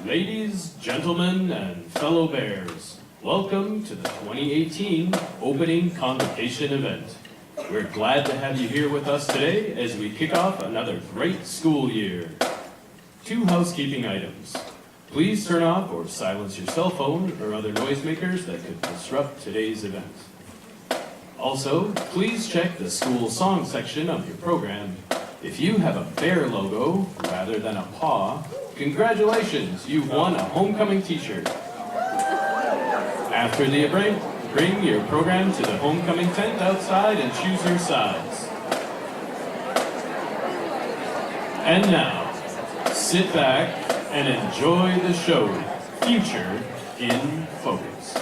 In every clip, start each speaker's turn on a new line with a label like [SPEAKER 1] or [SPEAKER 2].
[SPEAKER 1] Ladies, gentlemen, and fellow Bears, welcome to the 2018 opening Convocation event. We're glad to have you here with us today as we kick off another great school year. 2 housekeeping items. Please turn off or silence your cell phone or other noisemakers that could disrupt today's event. Also, please check the school song section of your program. If you have a bear logo rather than a paw, congratulations, you've won a homecoming t-shirt. After the event, bring your program to the homecoming tent outside and choose your size. And now, sit back and enjoy the show, Future in Focus.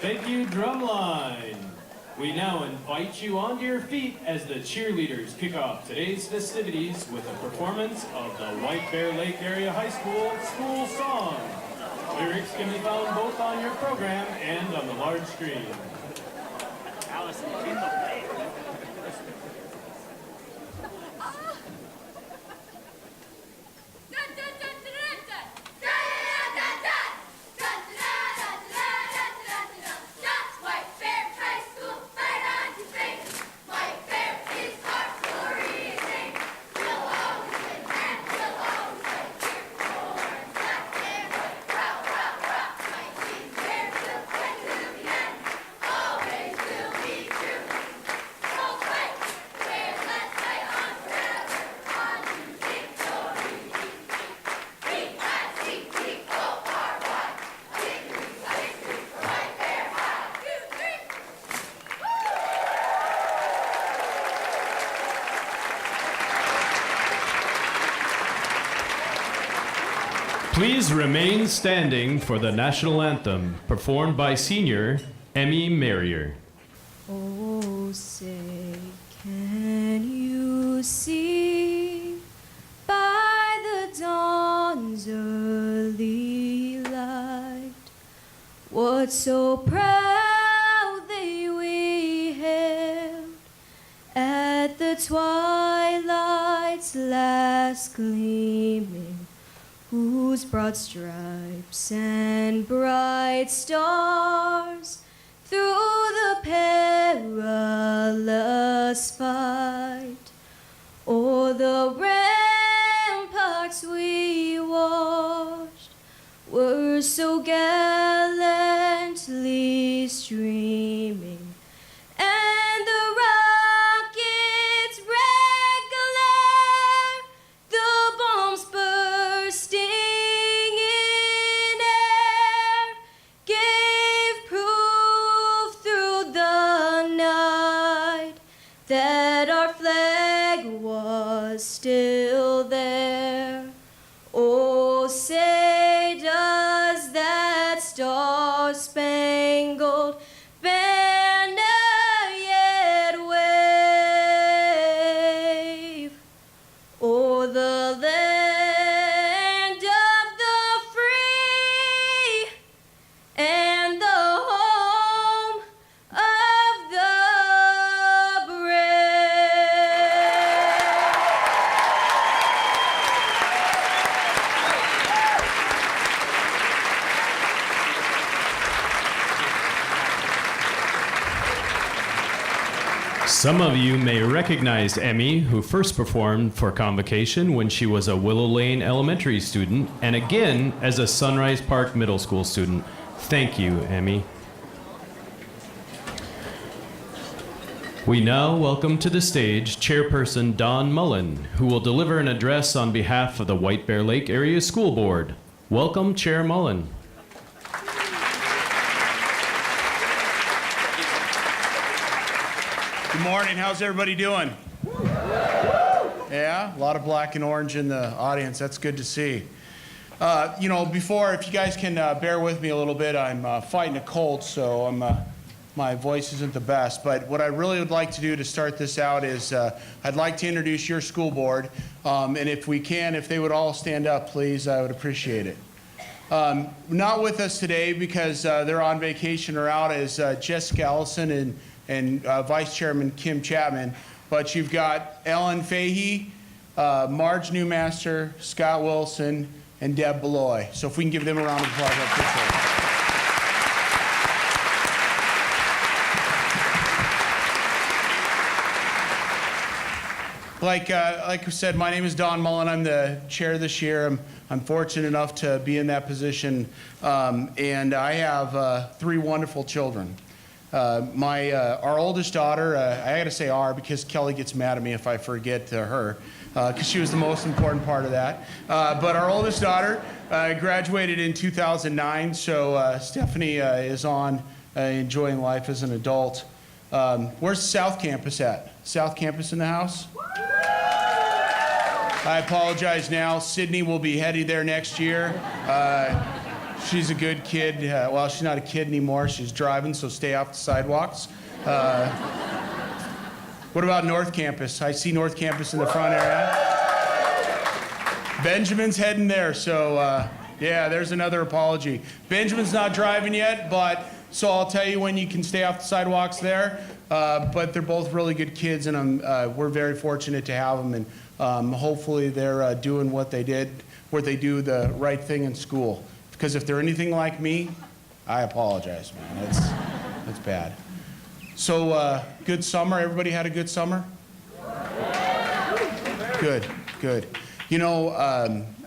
[SPEAKER 1] Thank you, Drumline. We now invite you onto your feet as the cheerleaders kick off today's festivities with a performance of the White Bear Lake Area High School school song. Lyrics can be found both on your program and on the large screen.
[SPEAKER 2] Alice, in the way.
[SPEAKER 3] All
[SPEAKER 1] Please remain standing for the national anthem performed by senior Emmy Merrier.
[SPEAKER 3] Oh, say, can you see by the dawn's early light what so proudly we hailed at the twilight's last gleaming, whose broad stripes and bright stars through the perilous fight o'er the ramparts we watched were so gallantly streaming, and the rockets' red glare, the bombs bursting in air, gave proof through the night that our flag was still there. Oh, say does that star-spangled banner yet wave o'er the land of the free and the home of the brave?
[SPEAKER 1] Some of you may recognize Emmy, who first performed for Convocation when she was a Willow Lane Elementary student, and again as a Sunrise Park Middle School student. Thank you, Emmy. We now welcome to the stage Chairperson Don Mullen, who will deliver an address on behalf of the White Bear Lake Area School Board. Welcome, Chair Mullen.
[SPEAKER 4] Good morning. How's everybody doing? Yeah, a lot of black and orange in the audience. That's good to see. If you guys can bear with me a little bit, I'm fighting a cold, so my voice isn't the best. But what I really would like to do to start this out is I'd like to introduce your school board. And if they would all stand up, please, I would appreciate it. Not with us today because they're on vacation or out is Jessica Allison and Vice Chairman Kim Chapman, but you've got Ellen Fahey, Marge Newmaster, Scott Wilson, and Deb Beloy. So if we can give them a round of applause, I'd appreciate it. Like I said, my name is Don Mullen. I'm the chair this year. I'm fortunate enough to be in that position, and I have 3 wonderful children. Our oldest daughter, I got to say "our" because Kelly gets mad at me if I forget her, because she was the most important part of that. But our oldest daughter graduated in 2009, so Stephanie is on enjoying life as an adult. Where's South Campus at? South Campus in the house? I apologize now. Sydney will be heading there next year. She's a good kid. Well, she's not a kid anymore. She's driving, so stay off the sidewalks. What about North Campus? I see North Campus in the front area. Benjamin's heading there, so yeah, there's another apology. Benjamin's not driving yet, so I'll tell you when you can stay off the sidewalks there. But they're both really good kids, and we're very fortunate to have them, and hopefully they're doing what they do the right thing in school. Because if they're anything like me, I apologize, man. It's bad. So, good summer. Everybody had a good summer? Good. I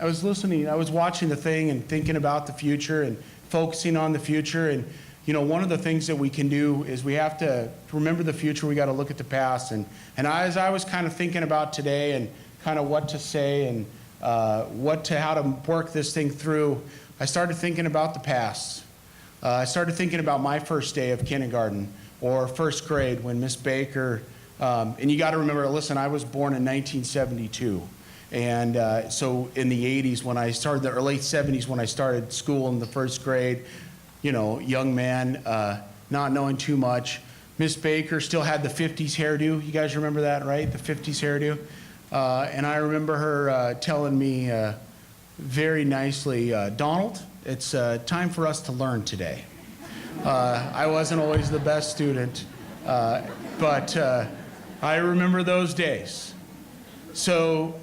[SPEAKER 4] was watching the thing and thinking about the future and focusing on the future. And, one of the things that we can do is we have to remember the future. We got to look at the past. And as I was kind of thinking about today and kind of what to say and how to work this thing through, I started thinking about the past. I started thinking about my first day of kindergarten or first grade when Miss Baker, and you got to remember, listen, I was born in 1972. And so in the 80s when I started, or late 70s when I started school in the first grade, you know, young man, not knowing too much. Miss Baker still had the 50s hairdo. You guys remember that, right? The 50s hairdo. And I remember her telling me very nicely, Donald, it's time for us to learn today. I wasn't always the best student, but I remember those days. So,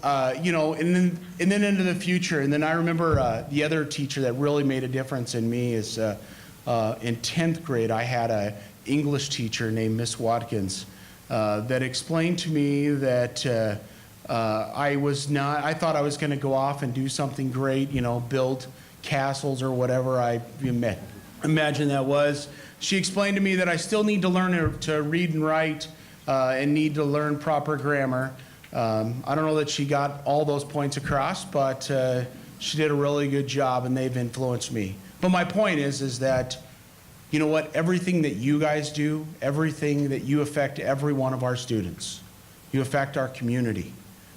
[SPEAKER 4] you know, and then into the future, and then I remember the other teacher that really made a difference in me is in 10th grade, I had an English teacher named Miss Watkins that explained to me that I thought I was going to go off and do something great, you know, build castles or whatever I imagine that was. She explained to me that I still need to learn to read and write and need to learn proper grammar. I don't know that she got all those points across, but she did a really good job and they've influenced me. But my point is that, you know what, everything that you guys do, everything that you affect every one of our students, you affect our community.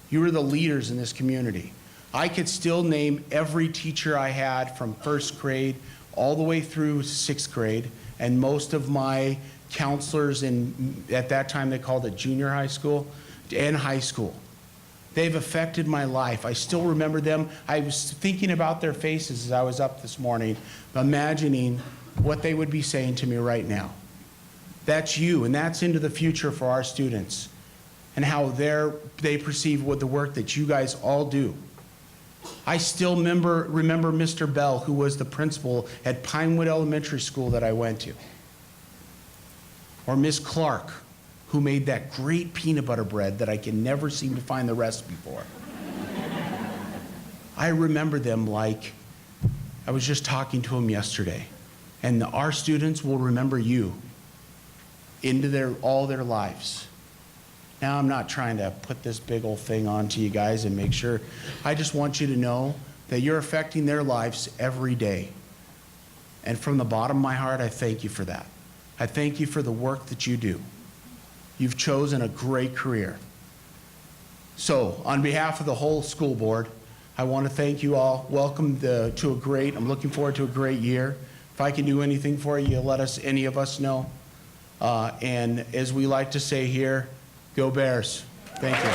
[SPEAKER 4] You are the leaders in this community. I could still name every teacher I had from first grade all the way through sixth grade, and most of my counselors at that time they called it junior high school, and high school. They've affected my life. I still remember them. I was thinking about their faces as I was up this morning, imagining what they would be saying to me right now. That's you, and that's into the future for our students and how they perceive what the work that you guys all do. I still remember Mr. Bell, who was the principal at Pinewood Elementary School that I went to. Or Miss Clark, who made that great peanut butter bread that I can never seem to find the recipe for. I remember them like I was just talking to them yesterday. And our students will remember you into all their lives. Now, I'm not trying to put this big old thing onto you guys and make sure. I just want you to know that you're affecting their lives every day. And from the bottom of my heart, I thank you for that. I thank you for the work that you do. You've chosen a great career. So, on behalf of the whole school board, I want to thank you all. Welcome I'm looking forward to a great year. If I can do anything for you, let any of us know. And as we like to say here, go Bears. Thank you.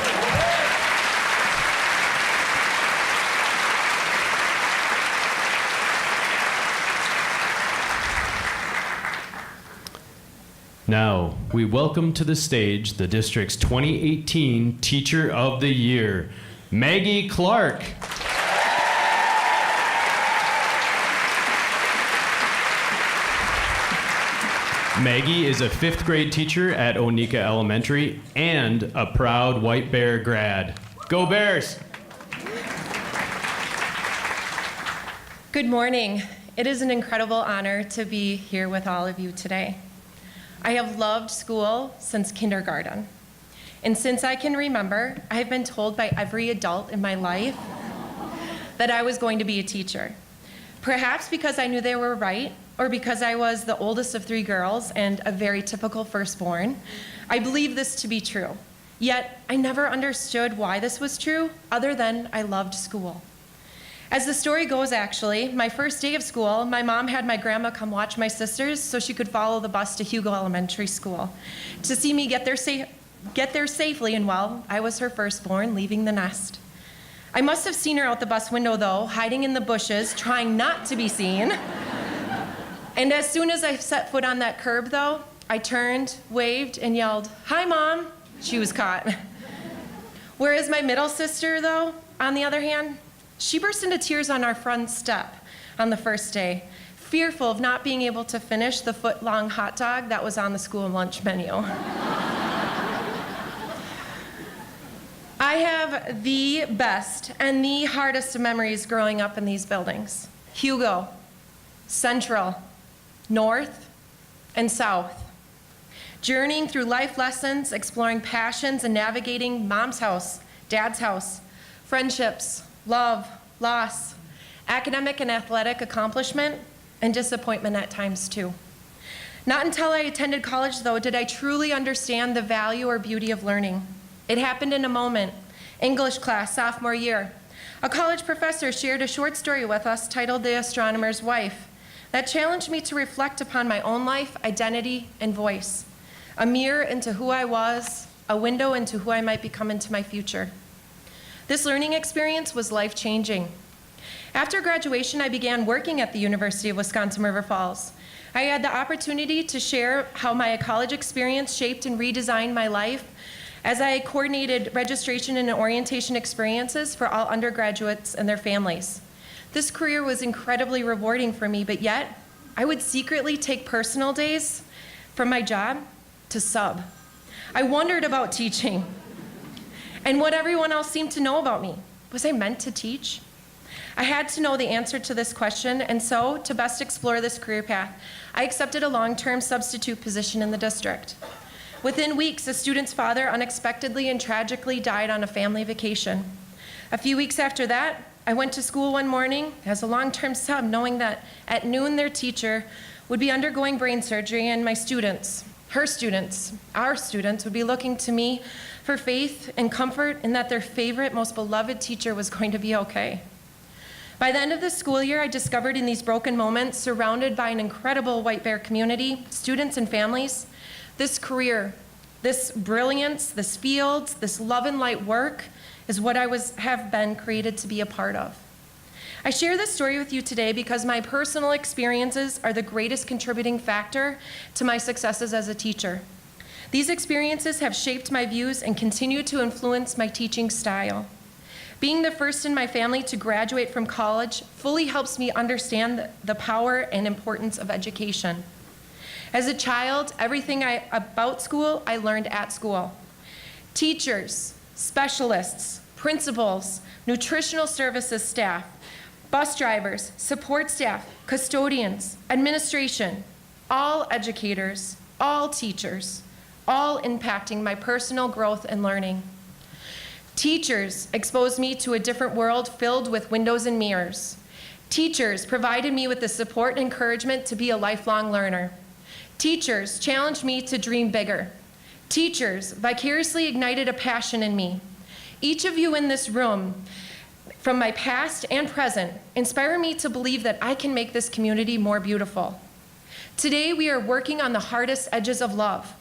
[SPEAKER 1] Now, we welcome to the stage the district's 2018 Teacher of the Year, Maggie Clark. Maggie is a 5th grade teacher at Onika Elementary and a proud White Bear grad. Go Bears!
[SPEAKER 5] Good morning. It is an incredible honor to be here with all of you today. I have loved school since kindergarten. And since I can remember, I have been told by every adult in my life that I was going to be a teacher. Perhaps because I knew they were right, or because I was the oldest of 3 girls and a very typical firstborn. I believe this to be true. Yet, I never understood why this was true, other than I loved school. As the story goes, actually, my first day of school, my mom had my grandma come watch my sisters so she could follow the bus to Hugo Elementary School to see me get there safely, and well, I was her firstborn, leaving the nest. I must have seen her out the bus window, though, hiding in the bushes, trying not to be seen. And as soon as I set foot on that curb, though, I turned, waved, and yelled, "Hi, Mom." She was caught. Whereas my middle sister, though, on the other hand, she burst into tears on our front step on the first day, fearful of not being able to finish the foot-long hot dog that was on the school lunch menu. I have the best and the hardest memories growing up in these buildings. Hugo, Central, North, and South. Journeying through life lessons, exploring passions, and navigating Mom's house, Dad's house, friendships, love, loss, academic and athletic accomplishment, and disappointment at times too. Not until I attended college, though, did I truly understand the value or beauty of learning. It happened in a moment, English class, sophomore year. A college professor shared a short story with us titled The Astronomer's Wife that challenged me to reflect upon my own life, identity, and voice. A mirror into who I was, a window into who I might become into my future. This learning experience was life-changing. After graduation, I began working at the University of Wisconsin-River Falls. I had the opportunity to share how my college experience shaped and redesigned my life as I coordinated registration and orientation experiences for all undergraduates and their families. This career was incredibly rewarding for me, but yet I would secretly take personal days from my job to sub. I wondered about teaching and what everyone else seemed to know about me. Was I meant to teach? I had to know the answer to this question, and so, to best explore this career path, I accepted a long-term substitute position in the district. Within weeks, a student's father unexpectedly and tragically died on a family vacation. A few weeks after that, I went to school one morning as a long-term sub, knowing that at noon their teacher would be undergoing brain surgery, and my students, her students, our students, would be looking to me for faith and comfort in that their favorite, most beloved teacher was going to be okay. By the end of the school year, I discovered in these broken moments, surrounded by an incredible White Bear community, students and families, this career, this brilliance, this field, this love and light work is what I have been created to be a part of. I share this story with you today because my personal experiences are the greatest contributing factor to my successes as a teacher. These experiences have shaped my views and continue to influence my teaching style. Being the first in my family to graduate from college fully helps me understand the power and importance of education. As a child, everything about school, I learned at school. Teachers, specialists, principals, nutritional services staff, bus drivers, support staff, custodians, administration, all educators, all teachers, all impacting my personal growth and learning. Teachers exposed me to a different world filled with windows and mirrors. Teachers provided me with the support and encouragement to be a lifelong learner. Teachers challenged me to dream bigger. Teachers vicariously ignited a passion in me. Each of you in this room, from my past and present, inspire me to believe that I can make this community more beautiful. Today, we are working on the hardest edges of love.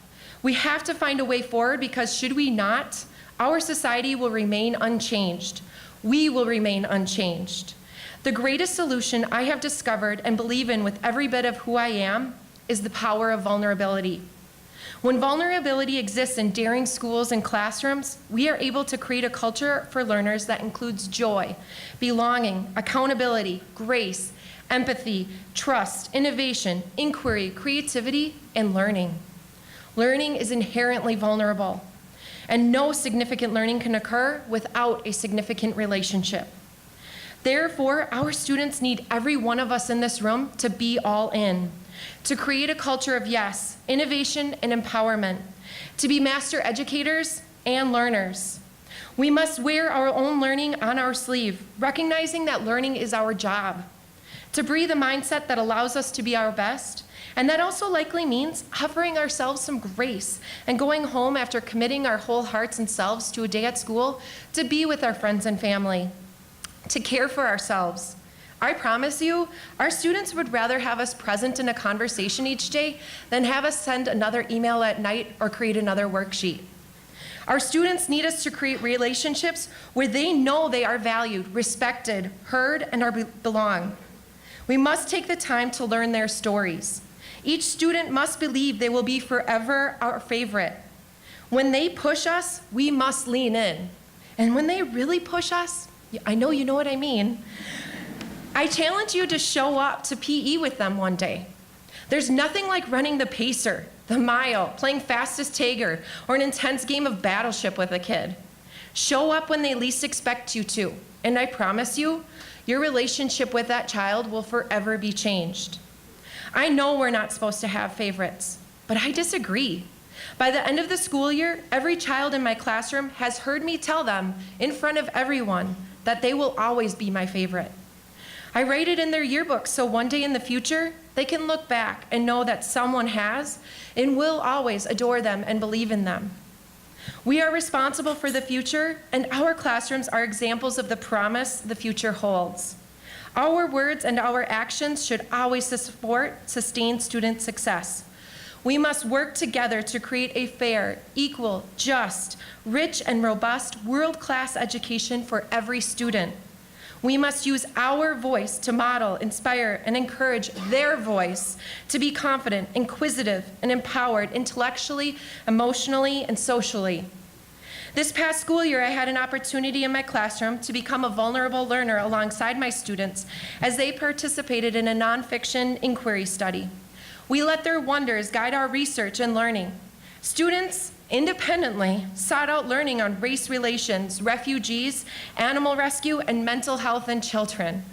[SPEAKER 5] We have to find a way forward because should we not, our society will remain unchanged. We will remain unchanged. The greatest solution I have discovered and believe in with every bit of who I am is the power of vulnerability. When vulnerability exists in daring schools and classrooms, we are able to create a culture for learners that includes joy, belonging, accountability, grace, empathy, trust, innovation, inquiry, creativity, and learning. Learning is inherently vulnerable, and no significant learning can occur without a significant relationship. Therefore, our students need every one of us in this room to be all in, to create a culture of yes, innovation, and empowerment, to be master educators and learners. We must wear our own learning on our sleeve, recognizing that learning is our job, to breathe a mindset that allows us to be our best, and that also likely means offering ourselves some grace and going home after committing our whole hearts and selves to a day at school to be with our friends and family, to care for ourselves. I promise you, our students would rather have us present in a conversation each day than have us send another email at night or create another worksheet. Our students need us to create relationships where they know they are valued, respected, heard, and belong. We must take the time to learn their stories. Each student must believe they will be forever our favorite. When they push us, we must lean in. And when they really push us, I know you know what I mean, I challenge you to show up to PE with them one day. There's nothing like running the pacer, the mile, playing fastest tagger, or an intense game of Battleship with a kid. Show up when they least expect you to, and I promise you, your relationship with that child will forever be changed. I know we're not supposed to have favorites, but I disagree. By the end of the school year, every child in my classroom has heard me tell them in front of everyone that they will always be my favorite. I write it in their yearbooks so one day in the future, they can look back and know that someone has and will always adore them and believe in them. We are responsible for the future, and our classrooms are examples of the promise the future holds. Our words and our actions should always support, sustain student success. We must work together to create a fair, equal, just, rich, and robust world-class education for every student. We must use our voice to model, inspire, and encourage their voice to be confident, inquisitive, and empowered intellectually, emotionally, and socially. This past school year, I had an opportunity in my classroom to become a vulnerable learner alongside my students as they participated in a nonfiction inquiry study. We let their wonders guide our research and learning. Students independently sought out learning on race relations, refugees, animal rescue, and mental health in children.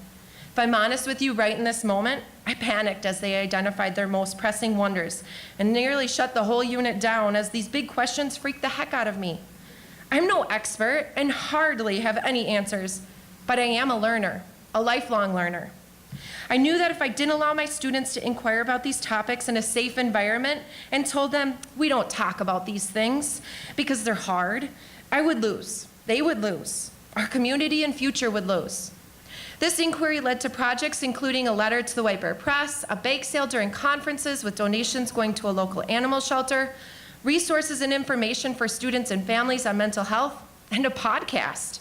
[SPEAKER 5] If I'm honest with you, right in this moment, I panicked as they identified their most pressing wonders and nearly shut the whole unit down as these big questions freaked the heck out of me. I'm no expert and hardly have any answers, but I am a learner, a lifelong learner. I knew that if I didn't allow my students to inquire about these topics in a safe environment and told them we don't talk about these things because they're hard, I would lose. They would lose. Our community and future would lose. This inquiry led to projects including a letter to the White Bear Press, a bake sale during conferences with donations going to a local animal shelter, resources and information for students and families on mental health, and a podcast.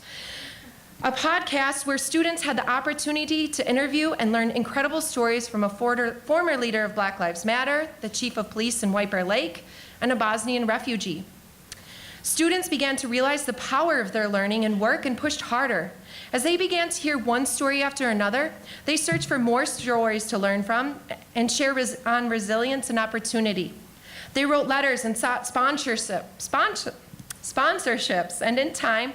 [SPEAKER 5] A podcast where students had the opportunity to interview and learn incredible stories from a former leader of Black Lives Matter, the chief of police in White Bear Lake, and a Bosnian refugee. Students began to realize the power of their learning and work and pushed harder. As they began to hear one story after another, they searched for more stories to learn from and share on resilience and opportunity. They wrote letters and sought sponsorships, and in time,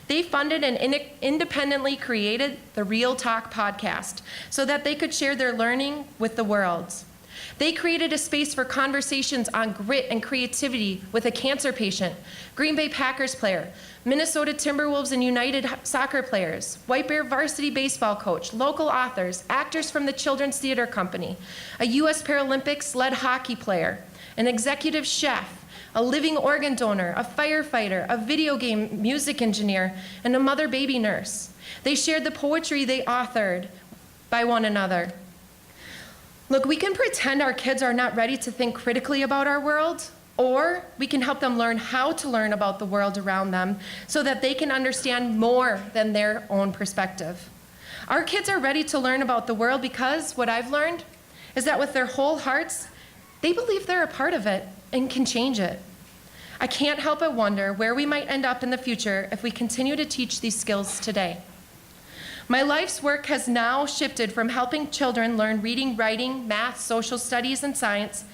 [SPEAKER 5] they funded and independently created the Real Talk podcast so that they could share their learning with the world. They created a space for conversations on grit and creativity with a cancer patient, Green Bay Packers player, Minnesota Timberwolves and United soccer players, White Bear varsity baseball coach, local authors, actors from the Children's Theater Company, a U.S. Paralympics-led hockey player, an executive chef, a living organ donor, a firefighter, a video game music engineer, and a mother-baby nurse. They shared the poetry they authored by one another. Look, we can pretend our kids are not ready to think critically about our world, or we can help them learn how to learn about the world around them so that they can understand more than their own perspective. Our kids are ready to learn about the world because what I've learned is that with their whole hearts, they believe they're a part of it and can change it. I can't help but wonder where we might end up in the future if we continue to teach these skills today. My life's work has now shifted from helping children learn reading, writing, math, social studies, and science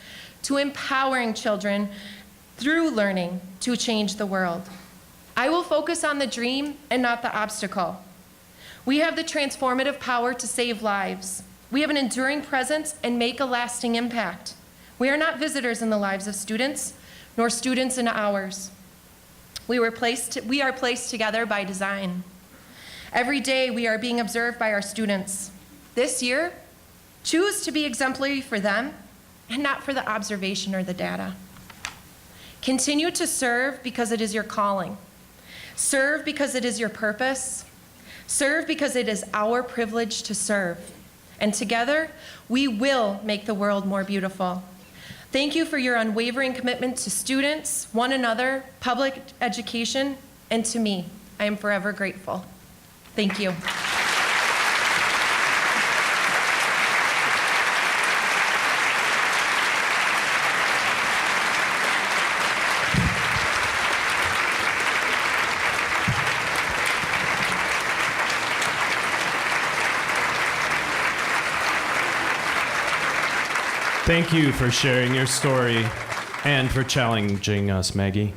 [SPEAKER 5] to empowering children through learning to change the world. I will focus on the dream and not the obstacle. We have the transformative power to save lives. We have an enduring presence and make a lasting impact. We are not visitors in the lives of students, nor students in ours. We are placed together by design. Every day we are being observed by our students. This year, choose to be exemplary for them and not for the observation or the data. Continue to serve because it is your calling. Serve because it is your purpose. Serve because it is our privilege to serve. And together, we will make the world more beautiful. Thank you for your unwavering commitment to students, one another, public education, and to me. I am forever grateful. Thank you.
[SPEAKER 1] Thank you for sharing your story and for challenging us, Maggie.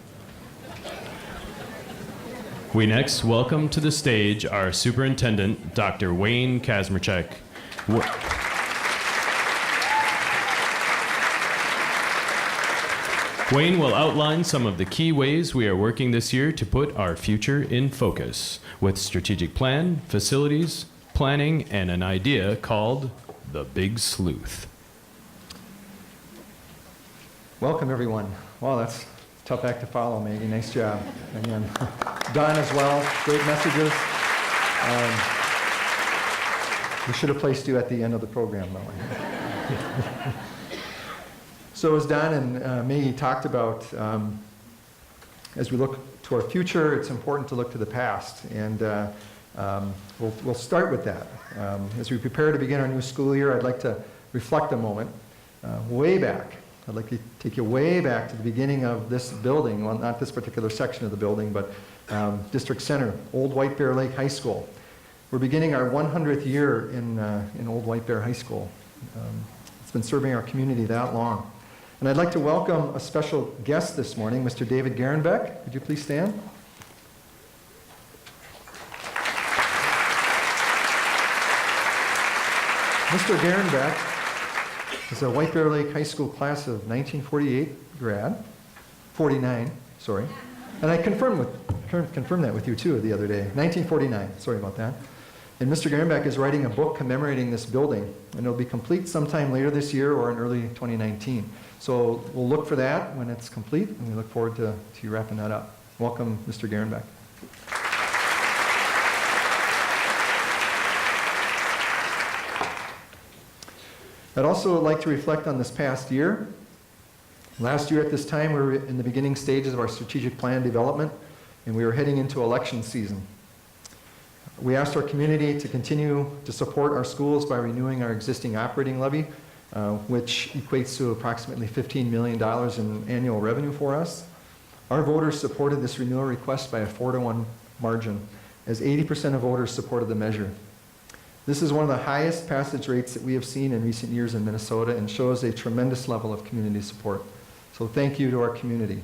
[SPEAKER 1] We next welcome to the stage our superintendent, Dr. Wayne Kazmierczak. Wayne will outline some of the key ways we are working this year to put our future in focus with strategic plan, facilities, planning, and an idea called the Big Sleuth.
[SPEAKER 6] Welcome, everyone. Wow, that's Tough act to follow, Maggie. Nice job. Again, Don as well. Great messages. We should have placed you at the end of the program, though. So as Don and Maggie talked about, as we look to our future, it's important to look to the past. And we'll start with that. As we prepare to begin our new school year, I'd like to reflect a moment way back. I'd like to take you way back to the beginning of this building, well, not this particular section of the building, but District Center, Old White Bear Lake High School. We're beginning our 100th year in Old White Bear High School. It's been serving our community that long. And I'd like to welcome a special guest this morning, Mr. David Garenbeck. Would you please stand? Mr. Garenbeck is a White Bear Lake High School class of 1948 grad, 49, sorry. And I confirmed that with you too the other day, 1949, sorry about that. And Mr. Garenbeck is writing a book commemorating this building, and it'll be complete sometime later this year or in early 2019. So we'll look for that when it's complete, and we look forward to you wrapping that up. Welcome, Mr. Garenbeck. I'd also like to reflect on this past year. Last year at this time, we were in the beginning stages of our strategic plan development, and we were heading into election season. We asked our community to continue to support our schools by renewing our existing operating levy, which equates to approximately $15 million in annual revenue for us. Our voters supported this renewal request by a 4-to-1 margin, as 80% of voters supported the measure. This is one of the highest passage rates that we have seen in recent years in Minnesota and shows a tremendous level of community support. So thank you to our community.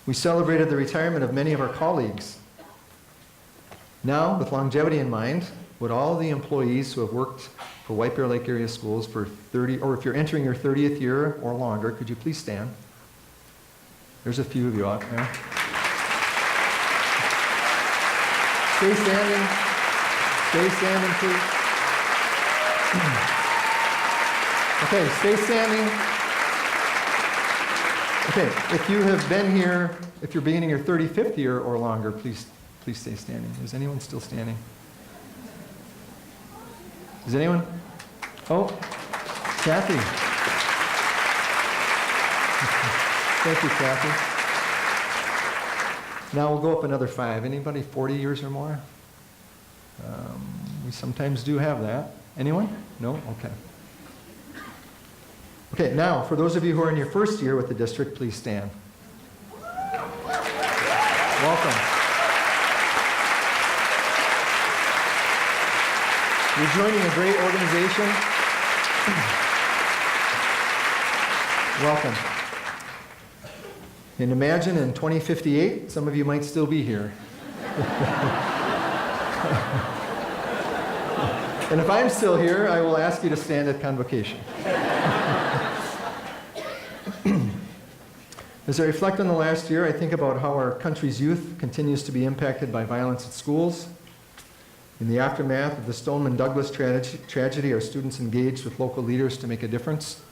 [SPEAKER 6] We celebrated the retirement of many of our colleagues. Now, with longevity in mind, would all the employees who have worked for White Bear Lake area schools for 30, or if you're entering your 30th year or longer, could you please stand? There's a few of you out there. Stay standing. Stay standing, please. Okay, stay standing. Okay, if you have been here, if you're beginning your 35th year or longer, please stay standing. Is anyone still standing? Is anyone? Oh, Kathy. Thank you, Kathy. Now we'll go up another 5. Anybody 40 years or more? We sometimes do have that. Anyone? No? Okay. Okay, now, for those of you who are in your first year with the district, please stand. Welcome. You're joining a great organization. Welcome. And imagine in 2058, some of you might still be here. And if I'm still here, I will ask you to stand at Convocation. As I reflect on the last year, I think about how our country's youth continues to be impacted by violence at schools. In the aftermath of the Stoneman Douglas tragedy, our students engaged with local leaders to make a difference.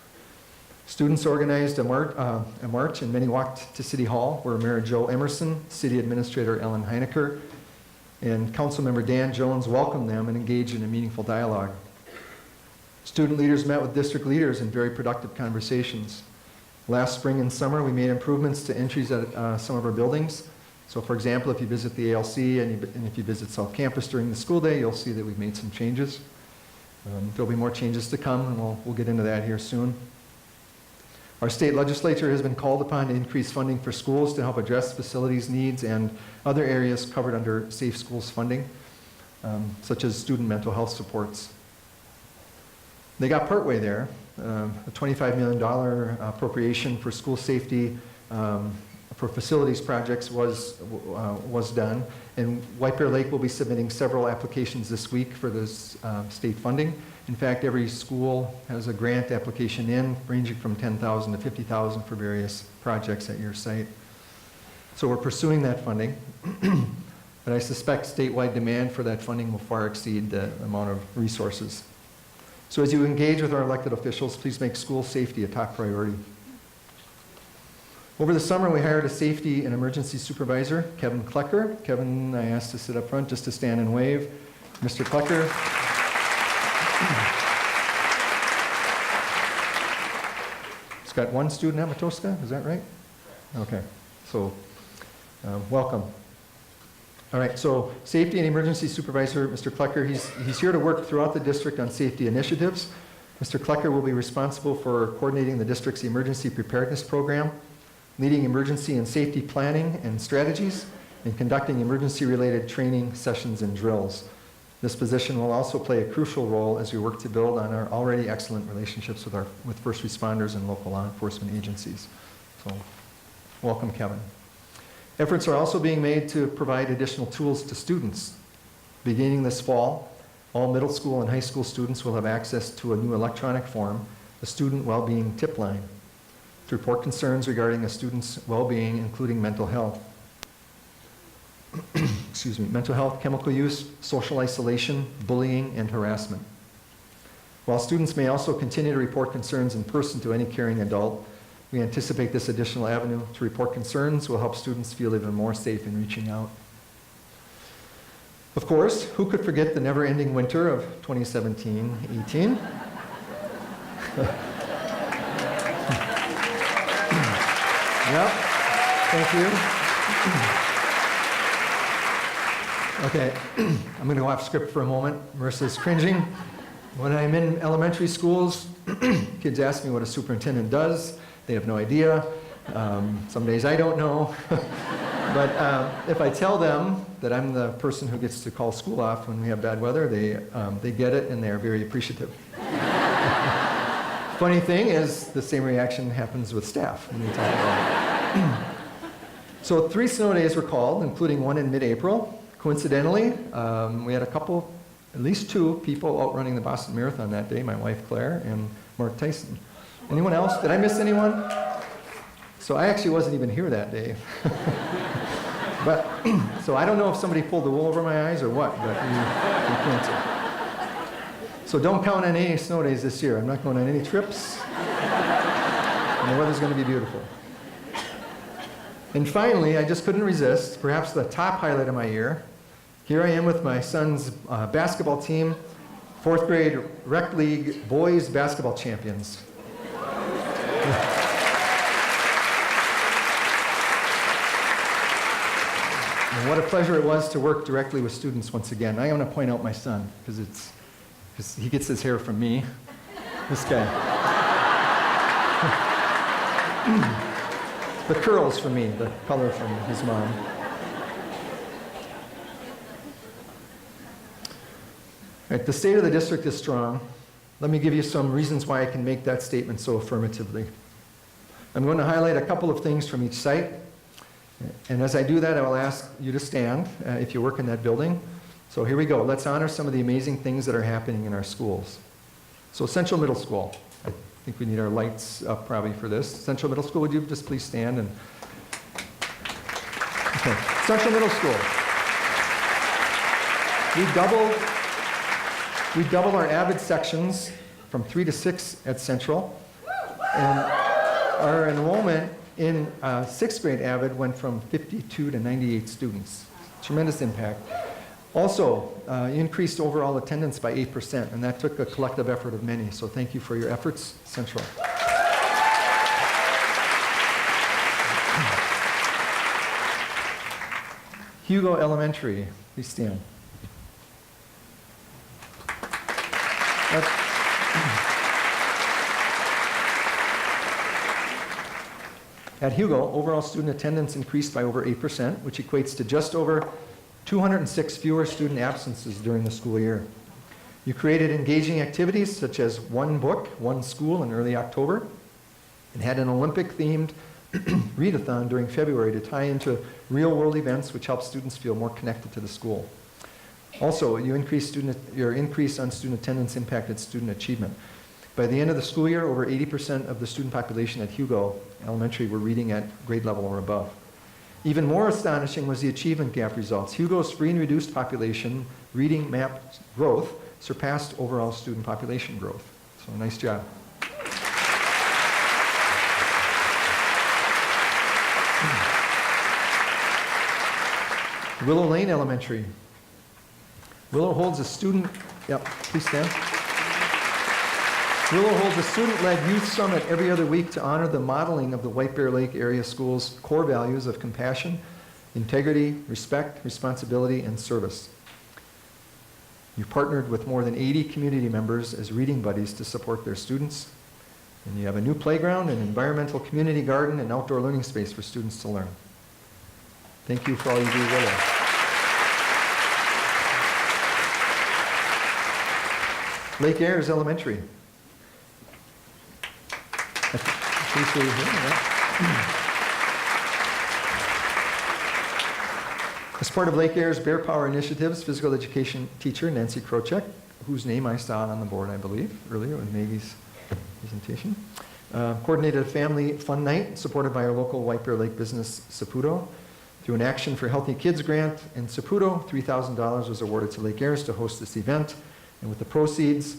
[SPEAKER 6] Students organized a march, and many walked to City Hall, where Mayor Joe Emerson, City Administrator Ellen Heinecker, and Councilmember Dan Jones welcomed them and engaged in a meaningful dialogue. Student leaders met with district leaders in very productive conversations. Last spring and summer, we made improvements to entries at some of our buildings. So for example, if you visit the ALC and if you visit South Campus during the school day, you'll see that we've made some changes. There'll be more changes to come, and we'll get into that here soon. Our state legislature has been called upon to increase funding for schools to help address facilities needs and other areas covered under Safe Schools funding, such as student mental health supports. They got partway there. A $25 million appropriation for school safety for facilities projects was done, and White Bear Lake will be submitting several applications this week for this state funding. In fact, every school has a grant application in, ranging from $10,000 to $50,000 for various projects at your site. So we're pursuing that funding, but I suspect statewide demand for that funding will far exceed the amount of resources. So as you engage with our elected officials, please make school safety a top priority. Over the summer, we hired a safety and emergency supervisor, Kevin Klecker. Kevin, I asked to sit up front just to stand and wave. Mr. Klecker. He's got one student at Matoska, is that right? Okay, so welcome. All right, so safety and emergency supervisor, Mr. Klecker, he's here to work throughout the district on safety initiatives. Mr. Klecker will be responsible for coordinating the district's emergency preparedness program, leading emergency and safety planning and strategies, and conducting emergency-related training sessions and drills. This position will also play a crucial role as we work to build on our already excellent relationships with first responders and local law enforcement agencies. So, welcome, Kevin. Efforts are also being made to provide additional tools to students. Beginning this fall, all middle school and high school students will have access to a new electronic form, the Student Wellbeing Tip Line, to report concerns regarding a student's well-being, including mental health. Excuse me, mental health, chemical use, social isolation, bullying, and harassment. While students may also continue to report concerns in person to any caring adult, we anticipate this additional avenue to report concerns will help students feel even more safe in reaching out. Of course, who could forget the never-ending winter of 2017-18? Yep, thank you. Okay, I'm going to go off script for a moment. Marissa's cringing. When I'm in elementary schools, kids ask me what a superintendent does. They have no idea. Some days I don't know. But if I tell them that I'm the person who gets to call school off when we have bad weather, they get it and they're very appreciative. Funny thing is, the same reaction happens with staff when we talk about it. So 3 snow days were called, including one in mid-April. Coincidentally, we had at least 2 people out running the Boston Marathon that day, my wife Claire and Mark Tyson. Anyone else? Did I miss anyone? So I actually wasn't even here that day. But, so I don't know if somebody pulled the wool over my eyes or what, but we canceled. So don't count on any snow days this year. I'm not going on any trips. And the weather's going to be beautiful. And finally, I just couldn't resist, perhaps the top highlight of my year. Here I am with my son's basketball team, 4th grade rec league boys basketball champions. And what a pleasure it was to work directly with students once again. I want to point out my son, because he gets his hair from me. This guy. The curls from me, the color from his mom. Right, the state of the district is strong. Let me give you some reasons why I can make that statement so affirmatively. I'm going to highlight a couple of things from each site. And as I do that, I will ask you to stand if you work in that building. So here we go. Let's honor some of the amazing things that are happening in our schools. So Central Middle School. I think we need our lights up probably for this. Central Middle School, would you just please stand? And okay. Central Middle School. We doubled our Avid sections from 3 to 6 at Central. And our enrollment in 6th grade Avid went from 52 to 98 students. Tremendous impact. Also, increased overall attendance by 8%, and that took a collective effort of many. So thank you for your efforts, Central. Hugo Elementary, please stand. At Hugo, overall student attendance increased by over 8%, which equates to just over 206 fewer student absences during the school year. You created engaging activities such as One Book, One School in early October, and had an Olympic-themed readathon during February to tie into real-world events which help students feel more connected to the school. Also, your increase on student attendance impacted student achievement. By the end of the school year, over 80% of the student population at Hugo Elementary were reading at grade level or above. Even more astonishing was the achievement gap results. Hugo's free and reduced population reading map growth surpassed overall student population growth. So nice job. Willow Lane Elementary. Willow holds a student, yep, please stand. Willow holds a student-led youth summit every other week to honor the modeling of the White Bear Lake Area Schools' core values of compassion, integrity, respect, responsibility, and service. You've partnered with more than 80 community members as reading buddies to support their students. And you have a new playground, an environmental community garden, and outdoor learning space for students to learn. Thank you for all you do, Willow. Lake Ayres Elementary. Please raise your hand. As part of Lake Ayres Bear Power Initiative's physical education teacher, Nancy Krochek, whose name I saw on the board, I believe, earlier in Maggie's presentation, coordinated a family fun night supported by our local White Bear Lake business, Saputo. Through an Action for Healthy Kids grant in Saputo, $3,000 was awarded to Lake Ayres to host this event. And with the proceeds,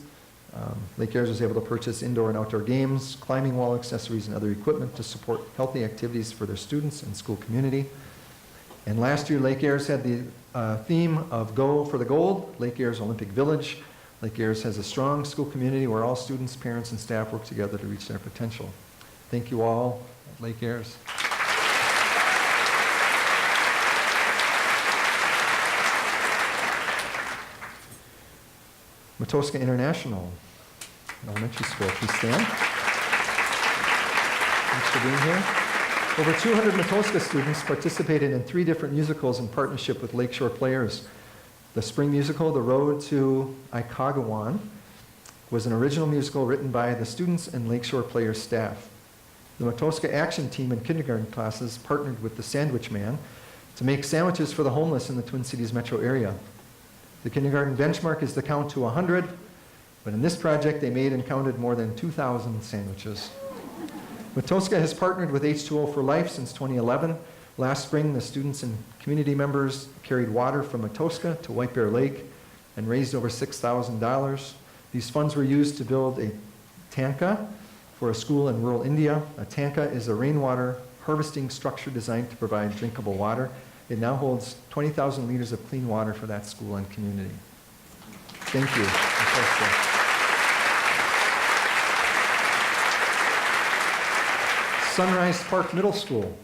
[SPEAKER 6] Lake Ayres was able to purchase indoor and outdoor games, climbing wall accessories, and other equipment to support healthy activities for their students and school community. And last year, Lake Ayres had the theme of Go for the Gold, Lake Ayres Olympic Village. Lake Ayres has a strong school community where all students, parents, and staff work together to reach their potential. Thank you all at Lake Ayres. Matoska International Elementary School, please stand. Thanks for being here. Over 200 Matoska students participated in 3 different musicals in partnership with Lakeshore Players. The spring musical, The Road to Icagawan, was an original musical written by the students and Lakeshore Players staff. The Matoska Action Team in kindergarten classes partnered with the Sandwich Man to make sandwiches for the homeless in the Twin Cities metro area. The kindergarten benchmark is to count to 100, but in this project they made and counted more than 2,000 sandwiches. Matoska has partnered with H2O for Life since 2011. Last spring, the students and community members carried water from Matoska to White Bear Lake and raised over $6,000. These funds were used to build a tanka for a school in rural India. A tanka is a rainwater harvesting structure designed to provide drinkable water. It now holds 20,000 liters of clean water for that school and community. Thank you. Sunrise Park Middle School.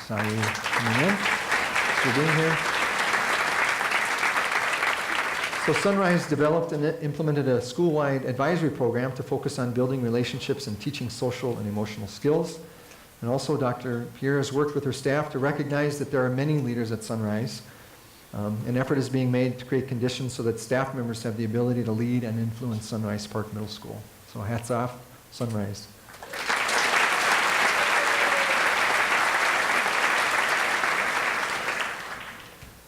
[SPEAKER 6] Sorry, coming in. Thanks for being here. So Sunrise developed and implemented a school-wide advisory program to focus on building relationships and teaching social and emotional skills. And also, Dr. Pierre has worked with her staff to recognize that there are many leaders at Sunrise. An effort is being made to create conditions so that staff members have the ability to lead and influence Sunrise Park Middle School. So hats off, Sunrise.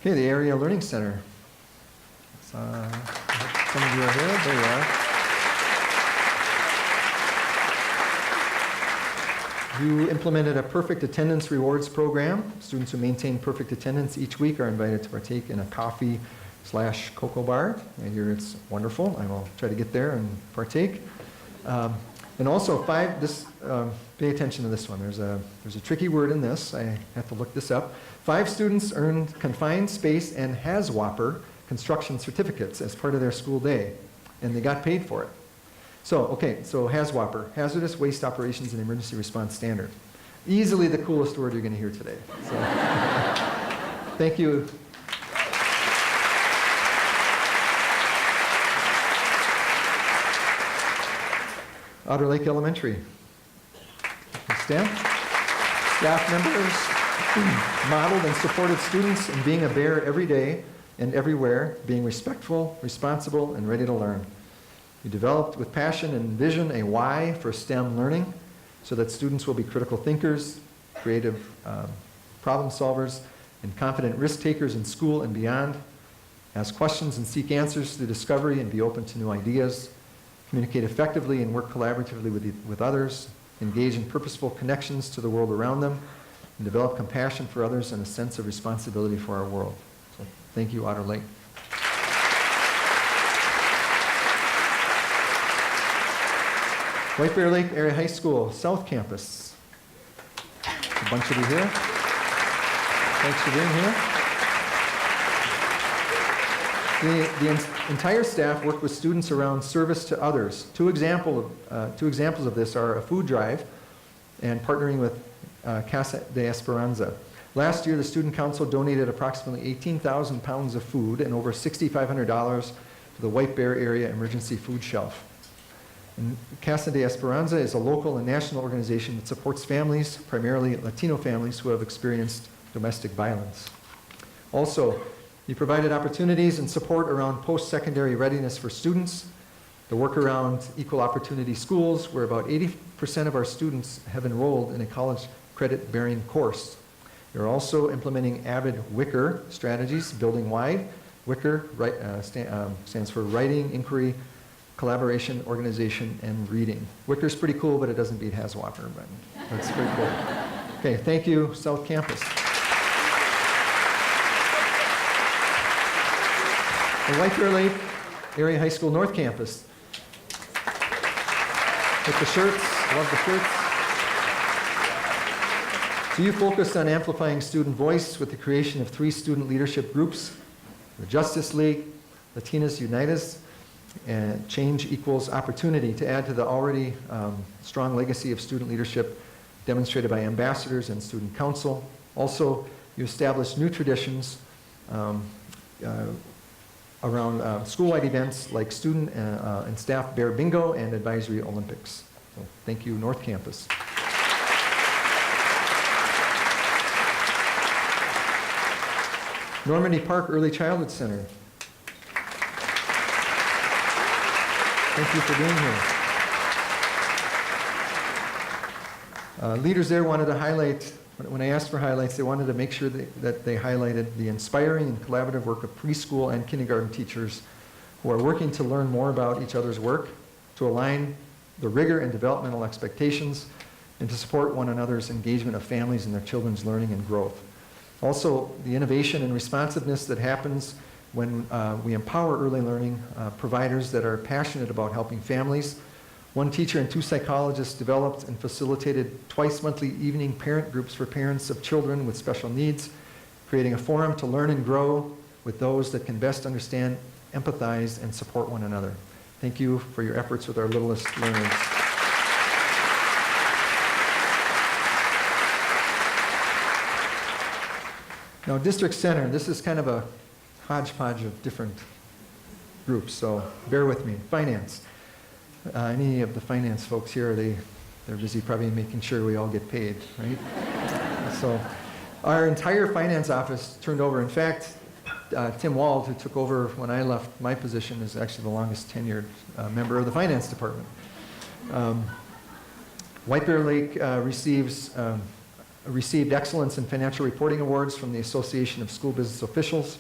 [SPEAKER 6] Okay, the Area Learning Center. Some of you are here. There you are. You implemented a perfect attendance rewards program. Students who maintain perfect attendance each week are invited to partake in a coffee/cocoa bar. I hear it's wonderful. I will try to get there and partake. And also, pay attention to this one. There's a tricky word in this. I have to look this up. 5 students earned confined space and HAZWOPER construction certificates as part of their school day, and they got paid for it. So HAZWOPER, Hazardous Waste Operations and Emergency Response Standard. Easily the coolest word you're going to hear today. So, thank you. Otter Lake Elementary. Staff members modeled and supported students in being a bear every day and everywhere, being respectful, responsible, and ready to learn. We developed with passion and vision a why for STEM learning so that students will be critical thinkers, creative problem solvers, and confident risk takers in school and beyond. Ask questions and seek answers through discovery and be open to new ideas. Communicate effectively and work collaboratively with others. Engage in purposeful connections to the world around them. And develop compassion for others and a sense of responsibility for our world. So thank you, Otter Lake. White Bear Lake Area High School, South Campus. A bunch of you here. Thanks for being here. The entire staff worked with students around service to others. Two examples of this are a food drive and partnering with Casa de Esperanza. Last year, the Student Council donated approximately 18,000 pounds of food and over $6,500 to the White Bear Area Emergency Food Shelf. And Casa de Esperanza is a local and national organization that supports families, primarily Latino families, who have experienced domestic violence. Also, he provided opportunities and support around post-secondary readiness for students, the work around equal opportunity schools, where about 80% of our students have enrolled in a college credit-bearing course. They're also implementing AVID WICR strategies, building wide. WICR stands for Writing, Inquiry, Collaboration, Organization, and Reading. WICR's pretty cool, but it doesn't beat Haswalker, but that's pretty cool. Okay, thank you, South Campus. The White Bear Lake Area High School North Campus. With the shirts, love the shirts. So you focused on amplifying student voice with the creation of 3 student leadership groups, the Justice League, Latinas Unidas, and Change Equals Opportunity, to add to the already strong legacy of student leadership demonstrated by ambassadors and student council. Also, you established new traditions around school-wide events like student and staff bear bingo and advisory Olympics. So thank you, North Campus. Normandy Park Early Childhood Center. Thank you for being here. Leaders there wanted to highlight, when I asked for highlights, they wanted to make sure that they highlighted the inspiring and collaborative work of preschool and kindergarten teachers who are working to learn more about each other's work, to align the rigor and developmental expectations, and to support one another's engagement of families in their children's learning and growth. Also, the innovation and responsiveness that happens when we empower early learning providers that are passionate about helping families. One teacher and 2 psychologists developed and facilitated twice-monthly evening parent groups for parents of children with special needs, creating a forum to learn and grow with those that can best understand, empathize, and support one another. Thank you for your efforts with our littlest learners. Now, District Center, this is kind of a hodgepodge of different groups, so bear with me. Finance. Any of the finance folks here, they're busy probably making sure we all get paid, right? So our entire finance office turned over. In fact, Tim Wald, who took over when I left my position, is actually the longest tenured member of the finance department. White Bear Lake received Excellence in Financial Reporting Awards from the Association of School Business Officials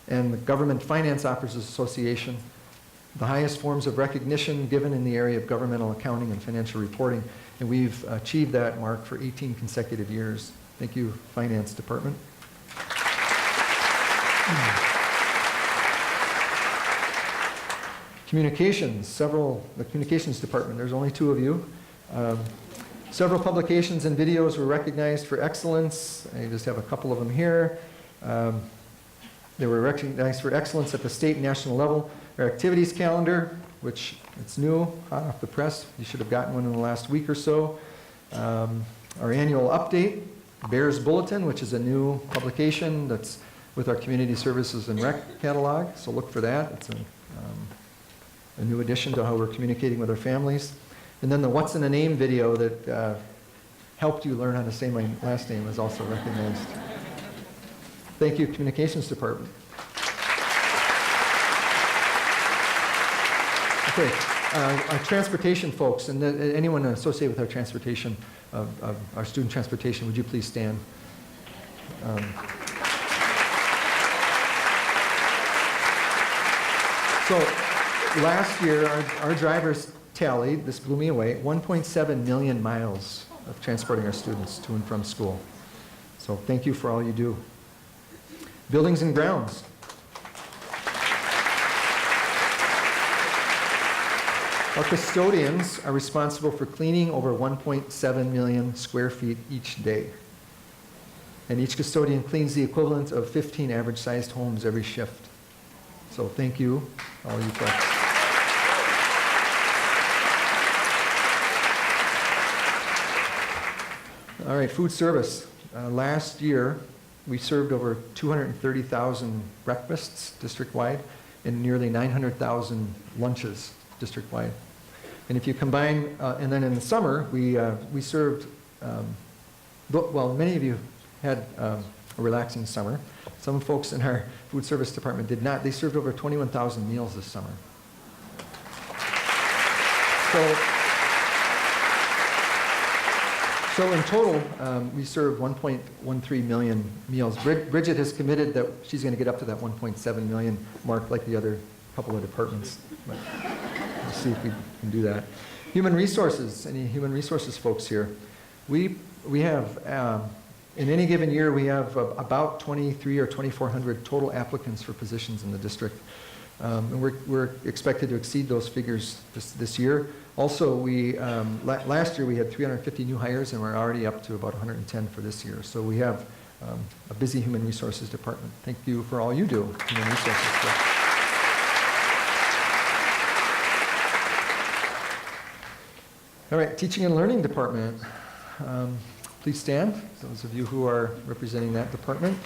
[SPEAKER 6] and the Government Finance Officers Association, the highest forms of recognition given in the area of governmental accounting and financial reporting, and we've achieved that mark for 18 consecutive years. Thank you, Finance Department. Communications, the Communications Department, there's only 2 of you. Several publications and videos were recognized for excellence. I just have a couple of them here. They were recognized for excellence at the state and national level. Our activities calendar, which it's new, hot off the press. You should have gotten one in the last week or so. Our annual update, Bears Bulletin, which is a new publication that's with our Community Services and Rec catalog, so look for that. It's a new addition to how we're communicating with our families. And then the What's in a Name video that helped you learn how to say my last name is also recognized. Thank you, Communications Department. Okay, our transportation folks, and anyone associated with our transportation, our student transportation, would you please stand? So last year, our drivers tallied, this blew me away, 1.7 million miles of transporting our students to and from school. So thank you for all you do. Buildings and grounds. Our custodians are responsible for cleaning over 1.7 million square feet each day. And each custodian cleans the equivalent of 15 average-sized homes every shift. So thank you, all you folks. All right, food service. Last year, we served over 230,000 breakfasts district-wide and nearly 900,000 lunches district-wide. And if you combine, and then in the summer, we served, well, many of you had a relaxing summer. Some folks in our food service department did not. They served over 21,000 meals this summer. So in total, we served 1.13 million meals. Bridget has committed that she's going to get up to that 1.7 million mark like the other couple of departments. But we'll see if we can do that. Human resources, any human resources folks here? We have, in any given year, we have about 2,300 or 2,400 total applicants for positions in the district. And we're expected to exceed those figures this year. Also, last year we had 350 new hires, and we're already up to about 110 for this year. So we have a busy human resources department. Thank you for all you do, human resources. All right, teaching and learning department. Please stand, those of you who are representing that department.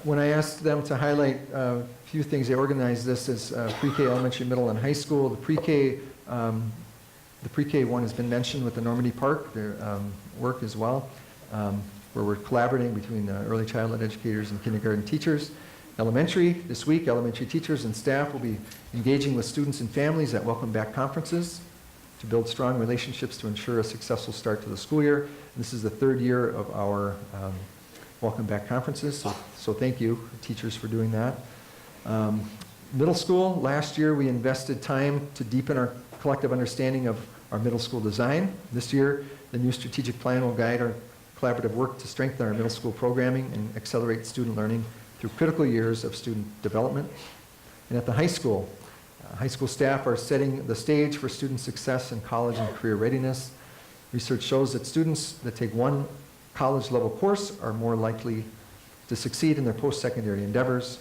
[SPEAKER 6] When I asked them to highlight a few things, they organized this as pre-K, elementary, middle, and high school. The pre-K one has been mentioned with the Normandy Park, their work as well, where we're collaborating between early childhood educators and kindergarten teachers. Elementary, this week, elementary teachers and staff will be engaging with students and families at Welcome Back conferences to build strong relationships to ensure a successful start to the school year. This is the third year of our Welcome Back conferences, so thank you, teachers, for doing that. Middle school, last year we invested time to deepen our collective understanding of our middle school design. This year, the new strategic plan will guide our collaborative work to strengthen our middle school programming and accelerate student learning through critical years of student development. And at the high school staff are setting the stage for student success in college and career readiness. Research shows that students that take one college-level course are more likely to succeed in their post-secondary endeavors.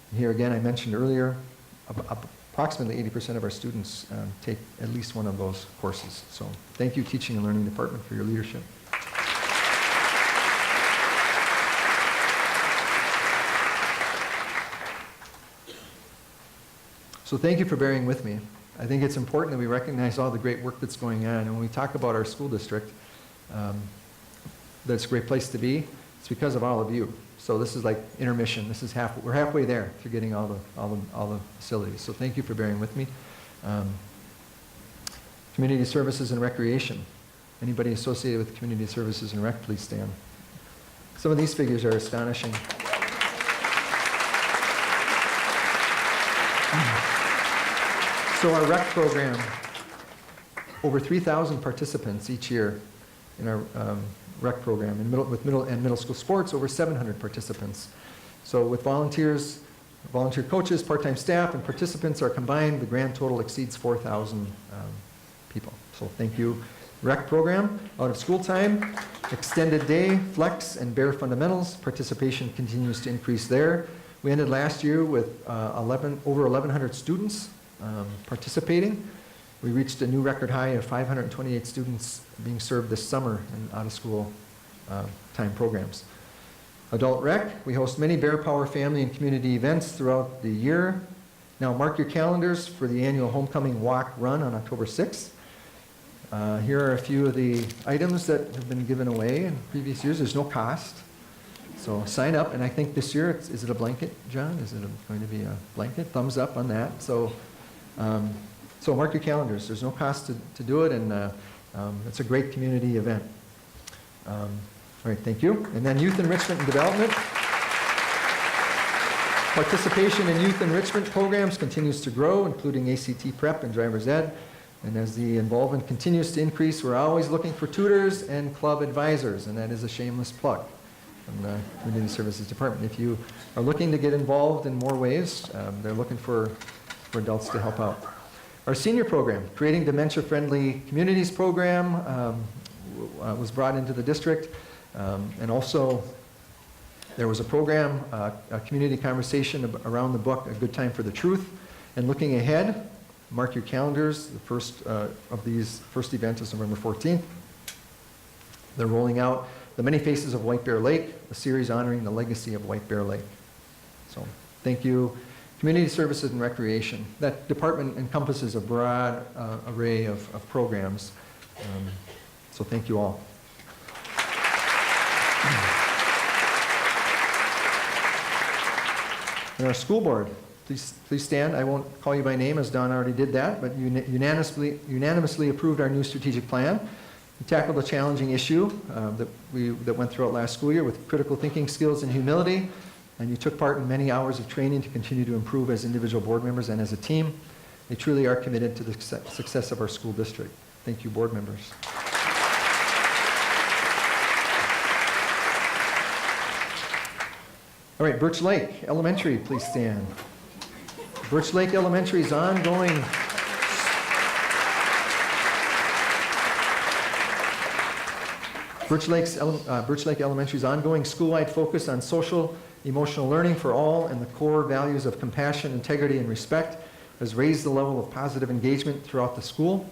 [SPEAKER 6] And here again, I mentioned earlier, approximately 80% of our students take at least one of those courses. So thank you, Teaching and Learning Department, for your leadership. So thank you for bearing with me. I think it's important that we recognize all the great work that's going on. And when we talk about our school district, that's a great place to be. It's because of all of you. So this is like intermission. This is we're halfway there to getting all the facilities. So thank you for bearing with me. Community services and recreation. Anybody associated with community services and rec, please stand. Some of these figures are astonishing. So our rec program, over 3,000 participants each year in our rec program. With middle school sports, over 700 participants. So with volunteers, volunteer coaches, part-time staff, and participants are combined, the grand total exceeds 4,000 people. So thank you. Rec program, out of school time, extended day, flex, and bare fundamentals. Participation continues to increase there. We ended last year with over 1,100 students participating. We reached a new record high of 528 students being served this summer in out-of-school time programs. Adult rec, we host many Bear Power family and community events throughout the year. Now mark your calendars for the annual Homecoming Walk Run on October 6th. Here are a few of the items that have been given away in previous years. There's no cost. So sign up, and I think this year, is it a blanket, John? Is it going to be a blanket? Thumbs up on that. So mark your calendars. There's no cost to do it, and it's a great community event. All right, thank you. And then youth enrichment and development. Participation in youth enrichment programs continues to grow, including ACT Prep and Driver's Ed. And as the involvement continues to increase, we're always looking for tutors and club advisors, and that is a shameless plug. from the Community Services Department. If you are looking to get involved in more ways, they're looking for adults to help out. Our senior program, Creating Dementia-Friendly Communities program, was brought into the district. And also, there was a program, a community conversation around the book, A Good Time for the Truth. And looking ahead, mark your calendars. The first of these first event is November 14th. They're rolling out The Many Faces of White Bear Lake, a series honoring the legacy of White Bear Lake. So thank you. Community Services and Recreation. That department encompasses a broad array of programs. So thank you all. And our school board, please stand. I won't call you by name as Don already did that, but you unanimously approved our new strategic plan. We tackled a challenging issue that went throughout last school year with critical thinking skills and humility, and you took part in many hours of training to continue to improve as individual board members and as a team. They truly are committed to the success of our school district. Thank you, board members. All right, Birch Lake Elementary, please stand. Birch Lake Elementary's ongoing Birch Lake Elementary's ongoing school-wide focus on social, emotional learning for all and the core values of compassion, integrity, and respect has raised the level of positive engagement throughout the school.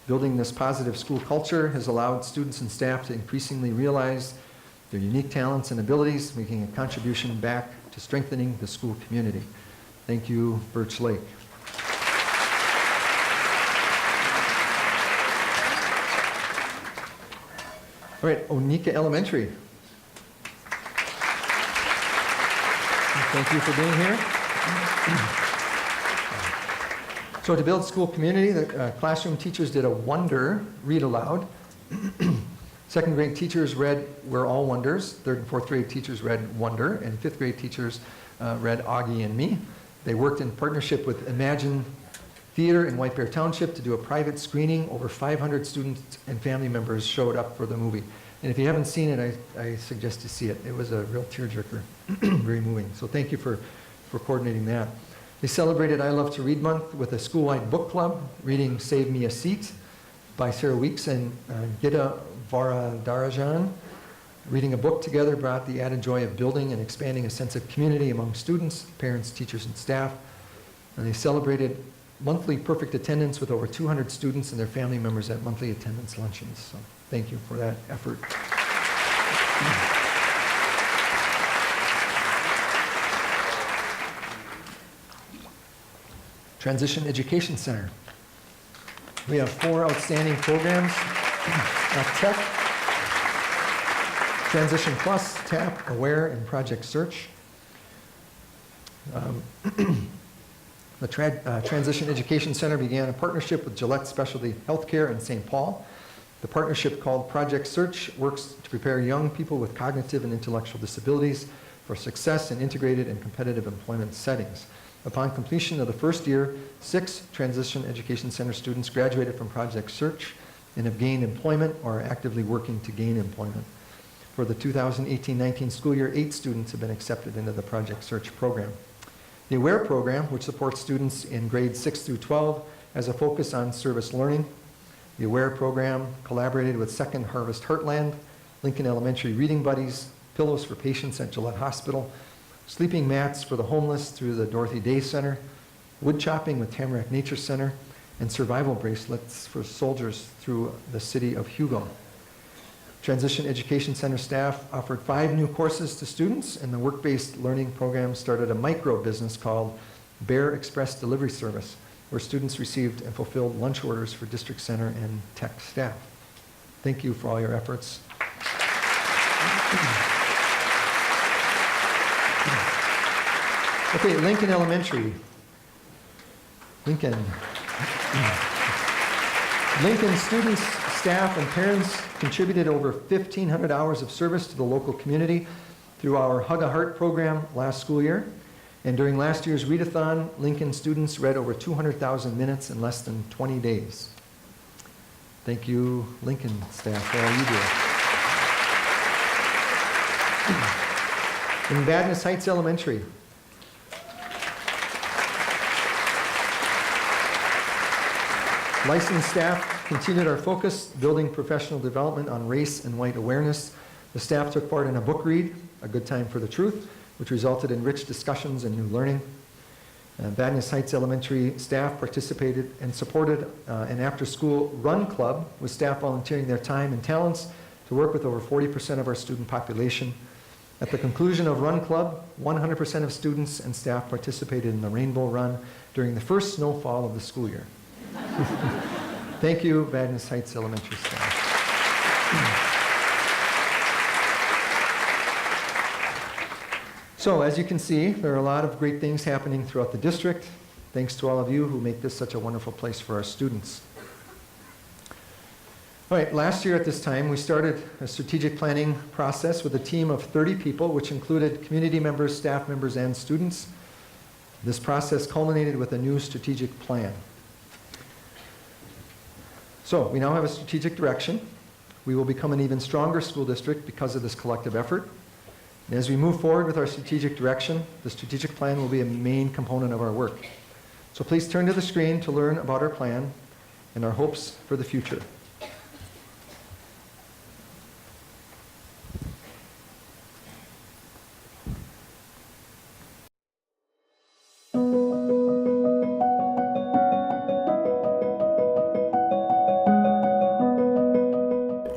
[SPEAKER 6] Building this positive school culture has allowed students and staff to increasingly realize their unique talents and abilities, making a contribution back to strengthening the school community. Thank you, Birch Lake. All right, Onika Elementary. Thank you for being here. So to build school community, the classroom teachers did a wonder read aloud. Second grade teachers read We're All Wonders. Third and fourth grade teachers read Wonder. And fifth grade teachers read Augie and Me. They worked in partnership with Imagine Theater in White Bear Township to do a private screening. Over 500 students and family members showed up for the movie. And if you haven't seen it, I suggest you see it. It was a real tearjerker, very moving. So thank you for coordinating that. They celebrated I Love to Read Month with a school-wide book club, reading Save Me a Seat by Sarah Weeks and Gita Varadarajan. Reading a book together brought the added joy of building and expanding a sense of community among students, parents, teachers, and staff. And they celebrated monthly perfect attendance with over 200 students and their family members at monthly attendance luncheons. So thank you for that effort. Transition Education Center. We have 4 outstanding programs. Tech, Transition Plus, TAP, Aware, and Project Search. The Transition Education Center began a partnership with Gillette Specialty Healthcare in St. Paul. The partnership, called Project Search, works to prepare young people with cognitive and intellectual disabilities for success in integrated and competitive employment settings. Upon completion of the first year, 6 Transition Education Center students graduated from Project Search and have gained employment or are actively working to gain employment. For the 2018-19 school year, 8 students have been accepted into the Project Search program. The AWARE program, which supports students in grades 6 through 12, has a focus on service learning. The AWARE program collaborated with Second Harvest Heartland, Lincoln Elementary Reading Buddies, Pillows for Patients at Gillette Hospital, sleeping mats for the homeless through the Dorothy Day Center, wood chopping with Tamarack Nature Center, and survival bracelets for soldiers through the city of Hugo. Transition Education Center staff offered 5 new courses to students, and the work-based learning program started a micro business called Bear Express Delivery Service, where students received and fulfilled lunch orders for district center and tech staff. Thank you for all your efforts. Okay, Lincoln Elementary. Lincoln students, staff, and parents contributed over 1,500 hours of service to the local community through our Hug a Heart program last school year. And during last year's readathon, Lincoln students read over 200,000 minutes in less than 20 days. Thank you, Lincoln staff, for all you do. In Vadnais Heights Elementary, licensed staff continued our focus, building professional development on race and white awareness. The staff took part in a book read, A Good Time for the Truth, which resulted in rich discussions and new learning. Vadnais Heights Elementary staff participated and supported an after-school run club with staff volunteering their time and talents to work with over 40% of our student population. At the conclusion of Run Club, 100% of students and staff participated in the Rainbow Run during the first snowfall of the school year. Thank you, Vadnais Heights Elementary staff. So, as you can see, there are a lot of great things happening throughout the district, thanks to all of you who make this such a wonderful place for our students. All right, last year at this time, we started a strategic planning process with a team of 30 people, which included community members, staff members, and students. This process culminated with a new strategic plan. So, we now have a strategic direction. We will become an even stronger school district because of this collective effort. And as we move forward with our strategic direction, the strategic plan will be a main component of our work. So please turn to the screen to learn about our plan and our hopes for the future.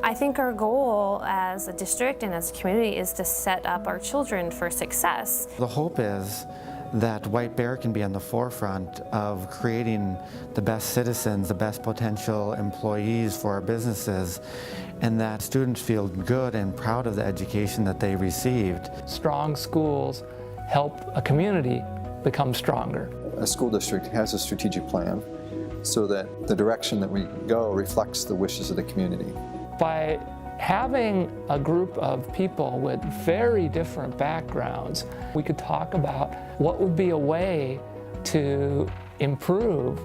[SPEAKER 7] I think our goal as a district and as a community is to set up our children for success.
[SPEAKER 8] The hope is that White Bear can be on the forefront of creating the best citizens, the best potential employees for our businesses, and that students feel good and proud of the education that they received.
[SPEAKER 9] Strong schools help a community become stronger.
[SPEAKER 10] A school district has a strategic plan so that the direction that we go reflects the wishes of the community.
[SPEAKER 9] By having a group of people with very different backgrounds, we could talk about what would be a way to improve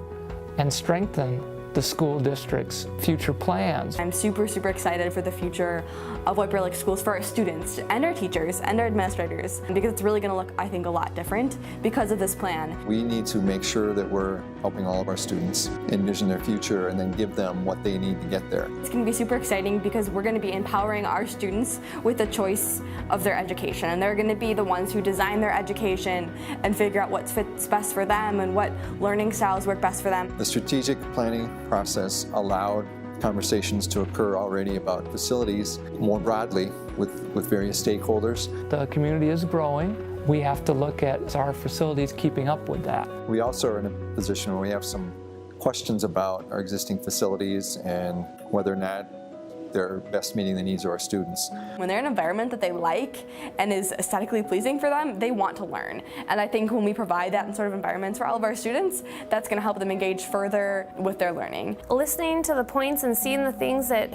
[SPEAKER 9] and strengthen the school district's future plans.
[SPEAKER 11] I'm super excited for the future of White Bear Lake Schools for our students and our teachers and our administrators, because it's really going to look, I think, a lot different because of this plan.
[SPEAKER 10] We need to make sure that we're helping all of our students envision their future and then give them what they need to get there.
[SPEAKER 11] It's going to be super exciting because we're going to be empowering our students with the choice of their education, and they're going to be the ones who design their education and figure out what fits best for them and what learning styles work best for them.
[SPEAKER 10] The strategic planning process allowed conversations to occur already about facilities more broadly with various stakeholders.
[SPEAKER 9] The community is growing. We have to look at our facilities keeping up with that.
[SPEAKER 10] We also are in a position where we have some questions about our existing facilities and whether or not they're best meeting the needs of our students.
[SPEAKER 11] When they're in an environment that they like and is aesthetically pleasing for them, they want to learn. And I think when we provide that sort of environments for all of our students, that's going to help them engage further with their learning.
[SPEAKER 7] Listening to the points and seeing the things that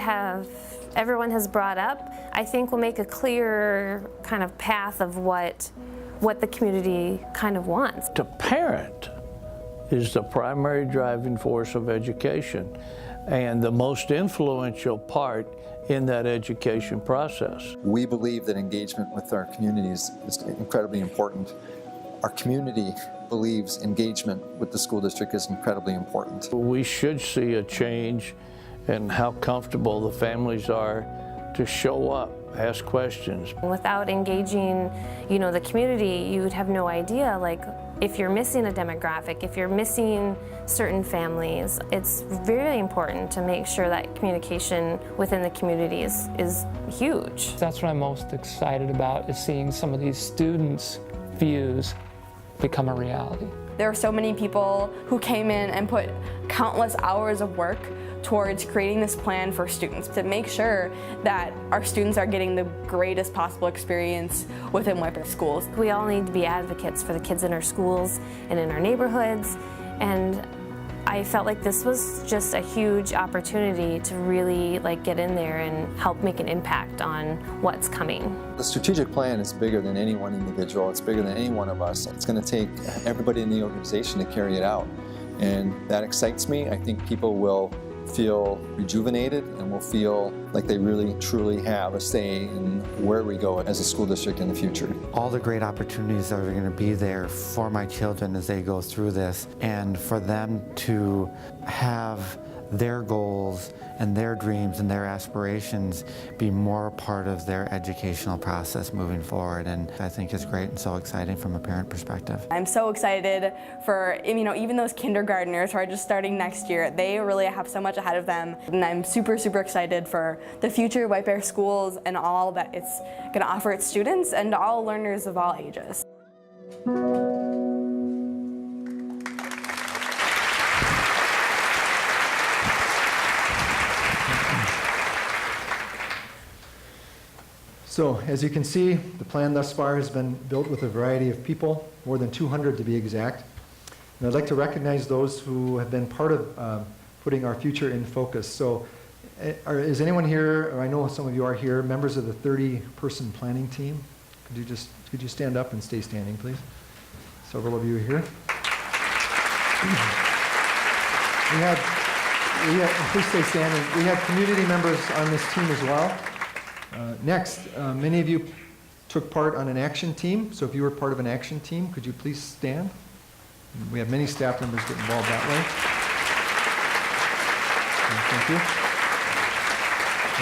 [SPEAKER 7] everyone has brought up, I think will make a clear kind of path of what the community kind of wants.
[SPEAKER 12] To parent is the primary driving force of education and the most influential part in that education process.
[SPEAKER 10] We believe that engagement with our communities is incredibly important. Our community believes engagement with the school district is incredibly important.
[SPEAKER 12] We should see a change in how comfortable the families are to show up, ask questions.
[SPEAKER 7] Without engaging, the community, you would have no idea, like, if you're missing a demographic, if you're missing certain families, it's very important to make sure that communication within the communities is huge.
[SPEAKER 9] That's what I'm most excited about, is seeing some of these students' views become a reality.
[SPEAKER 11] There are so many people who came in and put countless hours of work towards creating this plan for students to make sure that our students are getting the greatest possible experience within White Bear schools.
[SPEAKER 7] We all need to be advocates for the kids in our schools and in our neighborhoods, and I felt like this was just a huge opportunity to really get in there and help make an impact on what's coming.
[SPEAKER 10] The strategic plan is bigger than any one individual. It's bigger than any one of us. It's going to take everybody in the organization to carry it out, and that excites me. I think people will feel rejuvenated and will feel like they really truly have a say in where we go as a school district in the future.
[SPEAKER 8] All the great opportunities that are going to be there for my children as they go through this, and for them to have their goals and their dreams and their aspirations be more a part of their educational process moving forward. And I think it's great and so exciting from a parent perspective.
[SPEAKER 11] I'm so excited for, even those kindergartners who are just starting next year. They really have so much ahead of them. And I'm super, super excited for the future of White Bear Schools and all that it's going to offer its students and to all learners of all ages.
[SPEAKER 6] So, as you can see, the plan thus far has been built with a variety of people, more than 200 to be exact. And I'd like to recognize those who have been part of putting our future in focus. So, is anyone here, or I know some of you are here, members of the 30-person planning team? Could you stand up and stay standing, please? Several of you are here. Please stay standing. We have community members on this team as well. Next, many of you took part on an action team, so if you were part of an action team, could you please stand? We have many staff members get involved that way. Thank you.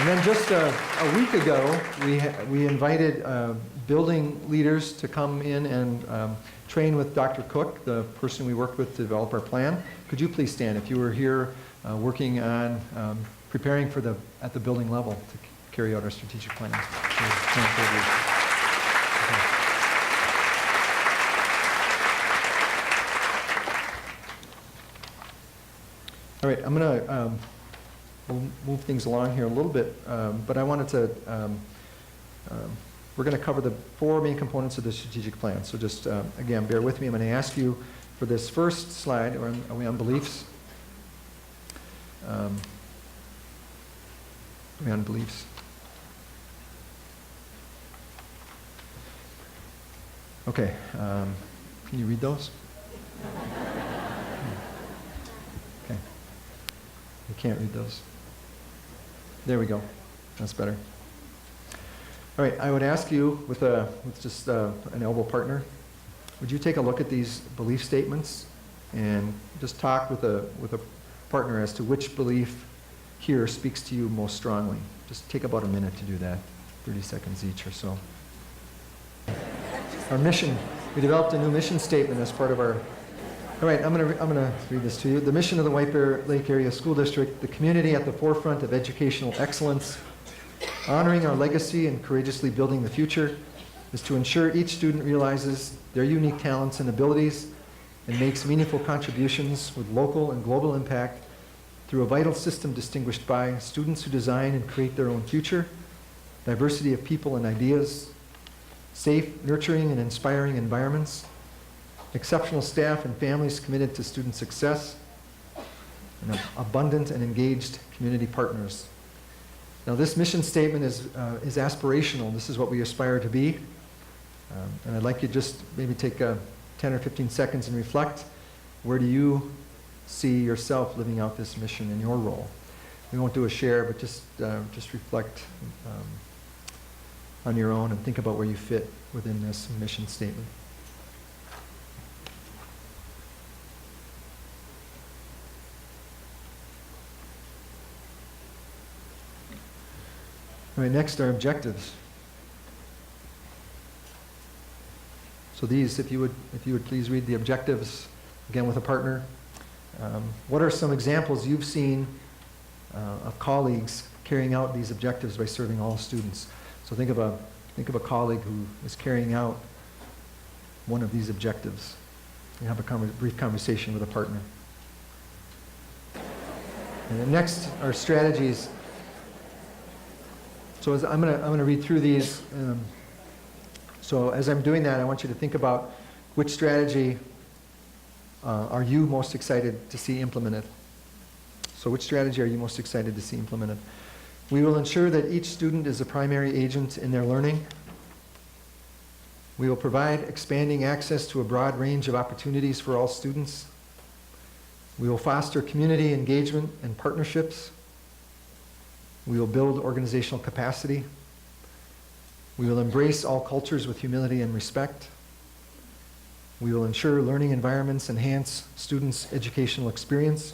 [SPEAKER 6] And then just a week ago, we invited building leaders to come in and train with Dr. Cook, the person we worked with to develop our plan. Could you please stand if you were here working on preparing for at the building level to carry out our strategic plan. All right, I'm going to we'll move things along here a little bit, but I wanted to, we're going to cover the 4 main components of the strategic plan. So just, again, bear with me. I'm going to ask you for this first slide, are we on beliefs? Are we on beliefs? Okay, can you read those? Okay, you can't read those. There we go, that's better. All right, I would ask you with just an elbow partner, would you take a look at these belief statements and just talk with a partner as to which belief here speaks to you most strongly. Just take about a minute to do that, 30 seconds each or so. Our mission, we developed a new mission statement as part of our, all right, I'm gonna read this to you. The mission of the White Bear Lake Area School District, the community at the forefront of educational excellence, honoring our legacy and courageously building the future, is to ensure each student realizes their unique talents and abilities and makes meaningful contributions with local and global impact through a vital system distinguished by students who design and create their own future, diversity of people and ideas, safe, nurturing, and inspiring environments, exceptional staff and families committed to student success, and abundant and engaged community partners. Now, this mission statement is aspirational. This is what we aspire to be. And I'd like you to just maybe take 10 or 15 seconds and reflect. Where do you see yourself living out this mission in your role? We won't do a share, but just reflect on your own and think about where you fit within this mission statement. All right, next are objectives. So these, if you would please read the objectives again with a partner. What are some examples you've seen of colleagues carrying out these objectives by serving all students? So think of a colleague who is carrying out one of these objectives. You have a brief conversation with a partner. And then next are strategies. So I'm gonna read through these. So as I'm doing that, I want you to think about which strategy are you most excited to see implemented. So which strategy are you most excited to see implemented? We will ensure that each student is a primary agent in their learning. We will provide expanding access to a broad range of opportunities for all students. We will foster community engagement and partnerships. We will build organizational capacity. We will embrace all cultures with humility and respect. We will ensure learning environments enhance students' educational experience.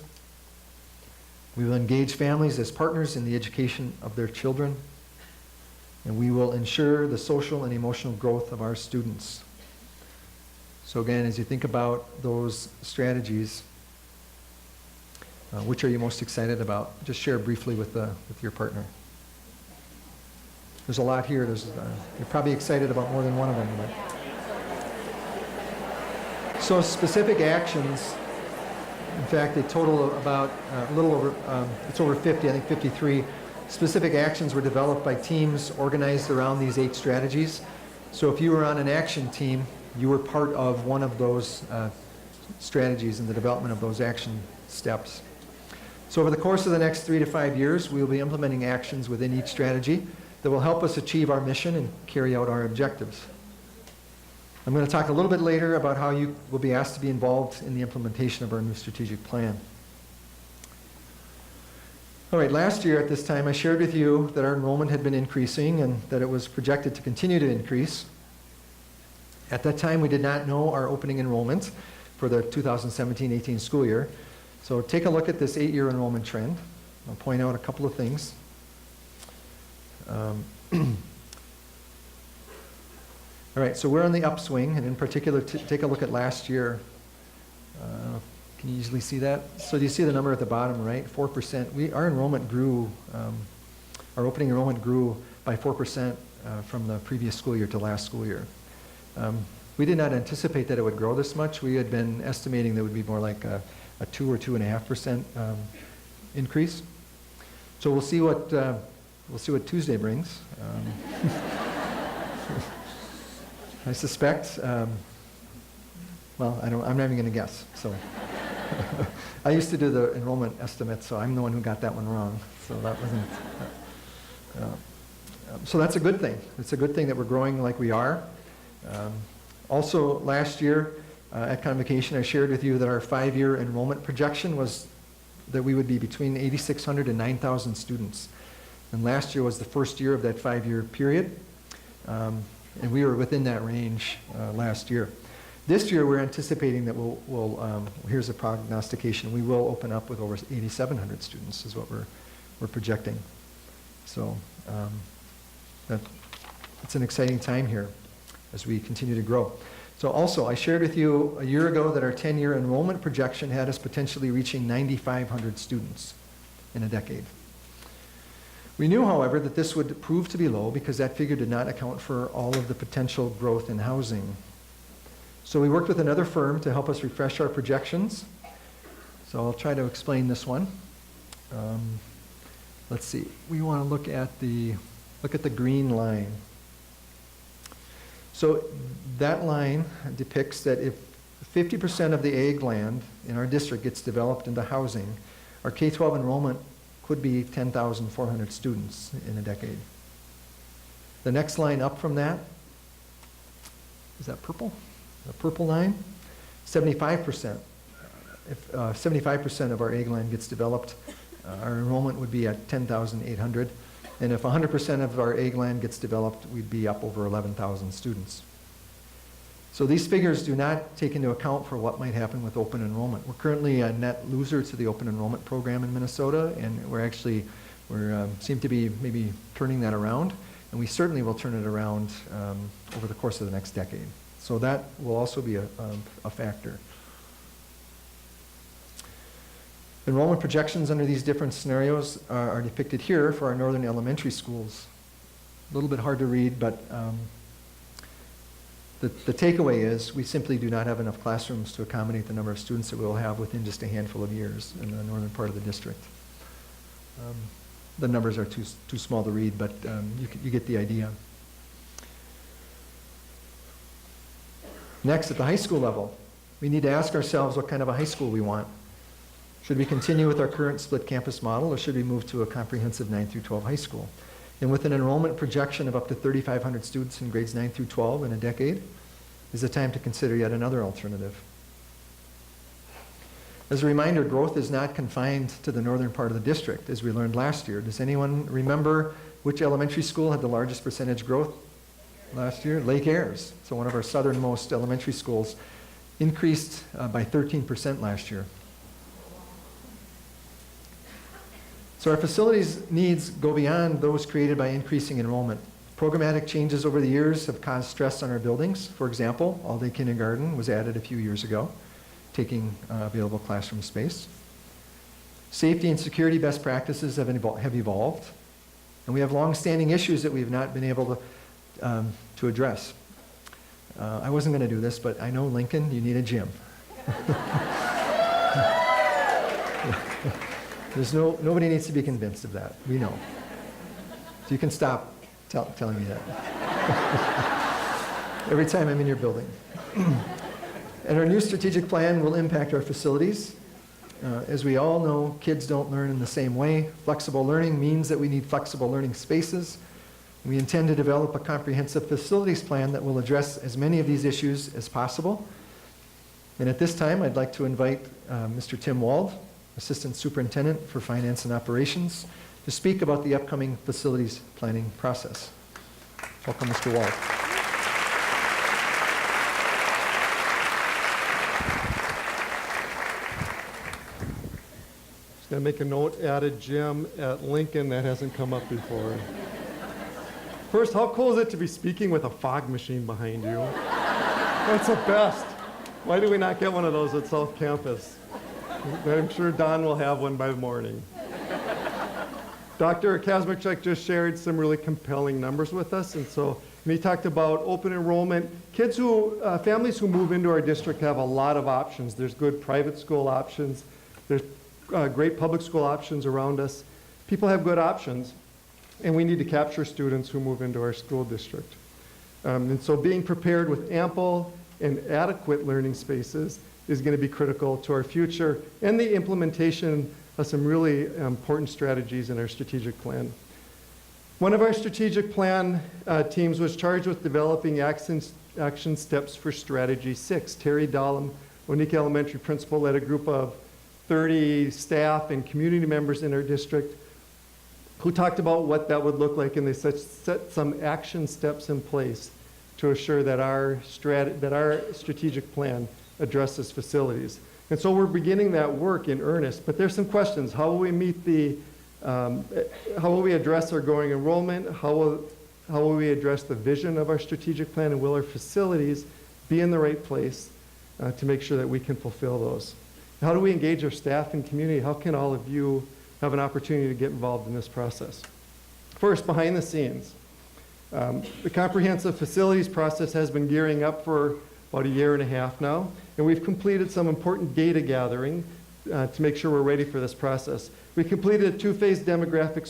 [SPEAKER 6] We will engage families as partners in the education of their children. And we will ensure the social and emotional growth of our students. So again, as you think about those strategies, which are you most excited about? Just share briefly with your partner. There's a lot here. You're probably excited about more than one of them. So specific actions, in fact, they total about a little over, it's over 50, I think 53. Specific actions were developed by teams organized around these 8 strategies. So if you were on an action team, you were part of one of those strategies in the development of those action steps. So over the course of the next 3 to 5 years, we will be implementing actions within each strategy that will help us achieve our mission and carry out our objectives. I'm going to talk a little bit later about how you will be asked to be involved in the implementation of our new strategic plan. All right, last year at this time, I shared with you that our enrollment had been increasing and that it was projected to continue to increase. At that time, we did not know our opening enrollment for the 2017-18 school year. So take a look at this 8-year enrollment trend. I'll point out a couple of things. All right, so we're on the upswing, and in particular, take a look at last year. Can you easily see that? So do you see the number at the bottom, right? 4%. Our enrollment grew, our opening enrollment grew by 4% from the previous school year to last school year. We did not anticipate that it would grow this much. We had been estimating that it would be more like a 2 or 2.5% increase. So we'll see what Tuesday brings. I suspect. Well, I'm not even going to guess. So I used to do the enrollment estimate, so I'm the one who got that one wrong. So that wasn't. So that's a good thing. It's a good thing that we're growing like we are. Also, last year at Convocation, I shared with you that our 5-year enrollment projection was that we would be between 8,600 and 9,000 students. And last year was the first year of that 5-year period. And we were within that range last year. This year, we're anticipating that here's a prognostication, we will open up with over 8,700 students is what we're projecting. So it's an exciting time here as we continue to grow. So also, I shared with you a year ago that our 10-year enrollment projection had us potentially reaching 9,500 students in a decade. We knew, however, that this would prove to be low because that figure did not account for all of the potential growth in housing. So we worked with another firm to help us refresh our projections. So I'll try to explain this one. Let's see. We want to look at the green line. So that line depicts that if 50% of the ag land in our district gets developed into housing, our K-12 enrollment could be 10,400 students in a decade. The next line up from that, is that purple? The purple line, 75%. If 75% of our ag land gets developed, our enrollment would be at 10,800. And if 100% of our ag land gets developed, we'd be up over 11,000 students. So these figures do not take into account for what might happen with open enrollment. We're currently a net loser to the open enrollment program in Minnesota, and we seem to be maybe turning that around, and we certainly will turn it around over the course of the next decade. So that will also be a factor. Enrollment projections under these different scenarios are depicted here for our northern elementary schools. A little bit hard to read, but the takeaway is we simply do not have enough classrooms to accommodate the number of students that we will have within just a handful of years in the northern part of the district. The numbers are too small to read, but you get the idea. Next, at the high school level, we need to ask ourselves what kind of a high school we want. Should we continue with our current split campus model, or should we move to a comprehensive 9 through 12 high school? And with an enrollment projection of up to 3,500 students in grades 9 through 12 in a decade, is it time to consider yet another alternative? As a reminder, growth is not confined to the northern part of the district, as we learned last year. Does anyone remember which elementary school had the largest percentage growth last year? Lake Ayres. So one of our southernmost elementary schools increased by 13% last year. So our facilities needs go beyond those created by increasing enrollment. Programmatic changes over the years have caused stress on our buildings. For example, all-day kindergarten was added a few years ago, taking available classroom space. Safety and security best practices have evolved, and we have long-standing issues that we have not been able to address. I wasn't going to do this, but I know, Lincoln, you need a gym. Nobody needs to be convinced of that. We know. So you can stop telling me that. Every time I'm in your building. And our new strategic plan will impact our facilities. As we all know, kids don't learn in the same way. Flexible learning means that we need flexible learning spaces. We intend to develop a comprehensive facilities plan that will address as many of these issues as possible. And at this time, I'd like to invite Mr. Tim Wald, Assistant Superintendent for Finance and Operations, to speak about the upcoming facilities planning process. Welcome, Mr. Wald.
[SPEAKER 13] Just going to make a note, add a gym at Lincoln. That hasn't come up before. First, how cool is it to be speaking with a fog machine behind you? That's the best. Why do we not get one of those at South Campus? I'm sure Don will have one by morning. Dr. Kazmierczak just shared some really compelling numbers with us, and so when he talked about open enrollment, families who move into our district have a lot of options. There's good private school options. There's great public school options around us. People have good options, and we need to capture students who move into our school district. And so being prepared with ample and adequate learning spaces is going to be critical to our future and the implementation of some really important strategies in our strategic plan. One of our strategic plan teams was charged with developing action steps for Strategy 6. Terry Dahlem, Onika Elementary Principal, led a group of 30 staff and community members in our district who talked about what that would look like, and they set some action steps in place to assure that our strategic plan addresses facilities. And so we're beginning that work in earnest, but there's some questions. How will we meet how will we address our growing enrollment? How will we address the vision of our strategic plan, and will our facilities be in the right place to make sure that we can fulfill those? How do we engage our staff and community? How can all of you have an opportunity to get involved in this process? First, behind the scenes. The comprehensive facilities process has been gearing up for about a year and a half now, and we've completed some important data gathering to make sure we're ready for this process. We completed a two-phase demographic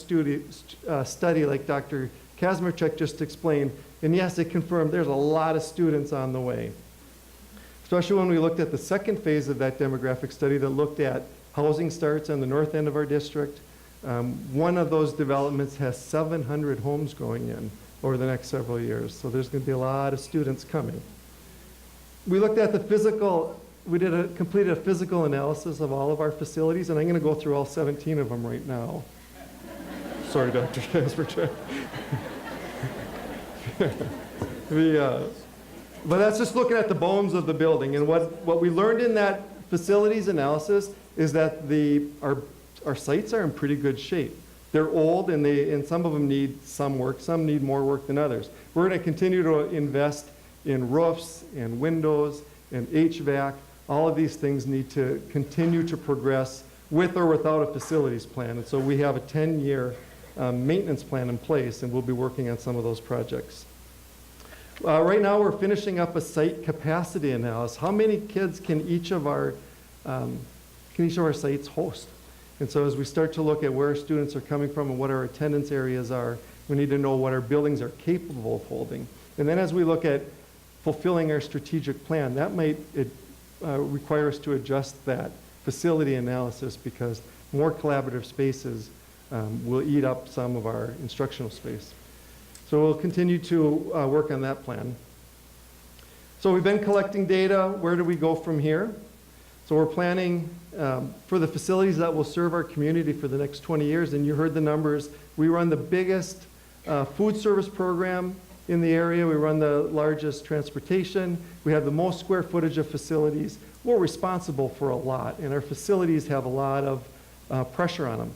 [SPEAKER 13] study like Dr. Kazmierczak just explained, and yes, it confirmed there's a lot of students on the way. Especially when we looked at the second phase of that demographic study that looked at housing starts on the north end of our district. One of those developments has 700 homes going in over the next several years, so there's going to be a lot of students coming. We looked at the physical, completed a physical analysis of all of our facilities, and I'm going to go through all 17 of them right now. Sorry, Dr. Kazmierczak. But that's just looking at the bones of the building, and what we learned in that facilities analysis is that our sites are in pretty good shape. They're old, and some of them need some work, some need more work than others. We're going to continue to invest in roofs and windows and HVAC. All of these things need to continue to progress with or without a facilities plan. And so we have a 10-year maintenance plan in place, and we'll be working on some of those projects. Right now, we're finishing up a site capacity analysis. How many kids can each of our sites host? And so as we start to look at where our students are coming from and what our attendance areas are, we need to know what our buildings are capable of holding. And then as we look at fulfilling our strategic plan, that might require us to adjust that facility analysis, because more collaborative spaces will eat up some of our instructional space. So we'll continue to work on that plan. So we've been collecting data. Where do we go from here? So we're planning for the facilities that will serve our community for the next 20 years, and you heard the numbers. We run the biggest food service program in the area. We run the largest transportation. We have the most square footage of facilities. We're responsible for a lot, and our facilities have a lot of pressure on them.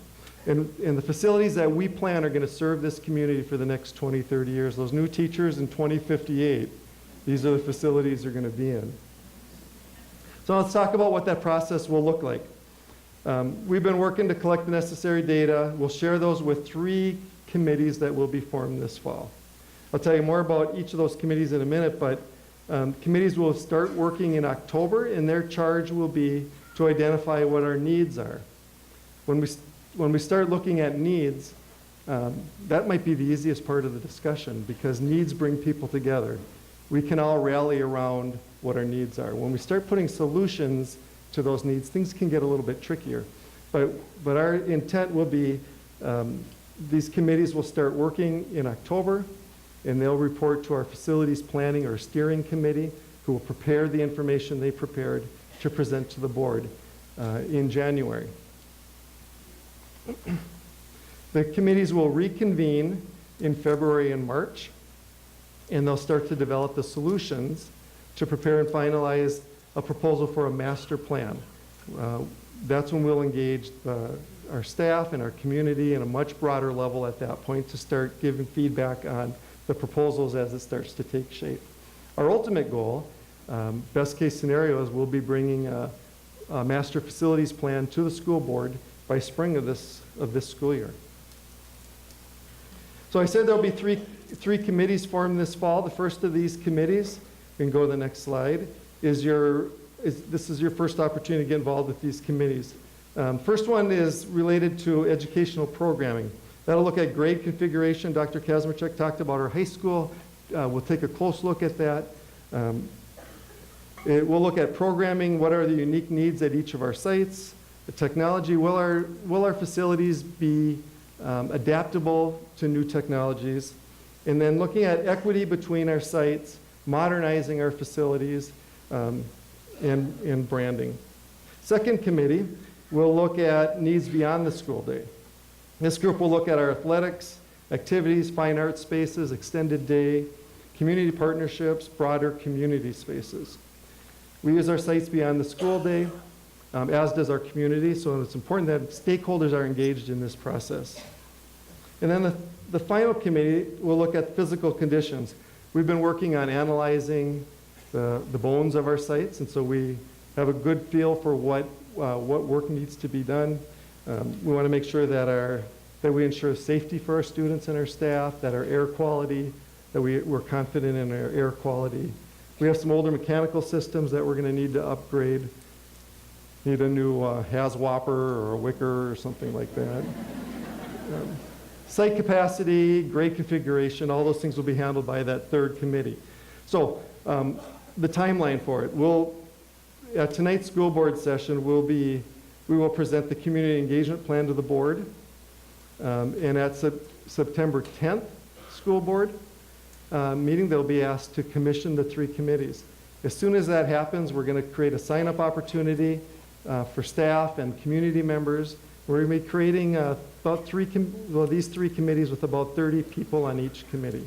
[SPEAKER 13] And the facilities that we plan are going to serve this community for the next 20, 30 years. Those new teachers in 2058, these are the facilities they're going to be in. So let's talk about what that process will look like. We've been working to collect the necessary data. We'll share those with 3 committees that will be formed this fall. I'll tell you more about each of those committees in a minute, but committees will start working in October, and their charge will be to identify what our needs are. When we start looking at needs, that might be the easiest part of the discussion, because needs bring people together. We can all rally around what our needs are. When we start putting solutions to those needs, things can get a little bit trickier. But our intent will be, these committees will start working in October, and they'll report to our facilities planning or steering committee, who will prepare the information they prepared to present to the board in January. The committees will reconvene in February and March, and they'll start to develop the solutions to prepare and finalize a proposal for a master plan. That's when we'll engage our staff and our community in a much broader level at that point to start giving feedback on the proposals as it starts to take shape. Our ultimate goal, best case scenario, is we'll be bringing a master facilities plan to the school board by spring of this school year. So I said there'll be three committees formed this fall. The first of these committees, we can go to the next slide, this is your first opportunity to get involved with these committees. First one is related to educational programming. That'll look at grade configuration. Dr. Kazmierczak talked about our high school. We'll take a close look at that. We'll look at programming. What are the unique needs at each of our sites? The technology, will our facilities be adaptable to new technologies? And then looking at equity between our sites, modernizing our facilities, and branding. Second committee will look at needs beyond the school day. This group will look at our athletics, activities, fine arts spaces, extended day, community partnerships, broader community spaces. We use our sites beyond the school day, as does our community, so it's important that stakeholders are engaged in this process. And then the final committee will look at physical conditions. We've been working on analyzing the bones of our sites, and so we have a good feel for what work needs to be done. We want to make sure that we ensure safety for our students and our staff, that our air quality, that we're confident in our air quality. We have some older mechanical systems that we're going to need to upgrade. Need a new Haswapper or a Wicker or something like that. Site capacity, grade configuration, all those things will be handled by that third committee. So the timeline for it. At tonight's school board session, we will present the community engagement plan to the board. And at September 10th school board meeting, they'll be asked to commission the 3 committees. As soon as that happens, we're going to create a sign-up opportunity for staff and community members. We're going to be creating these 3 committees with about 30 people on each committee.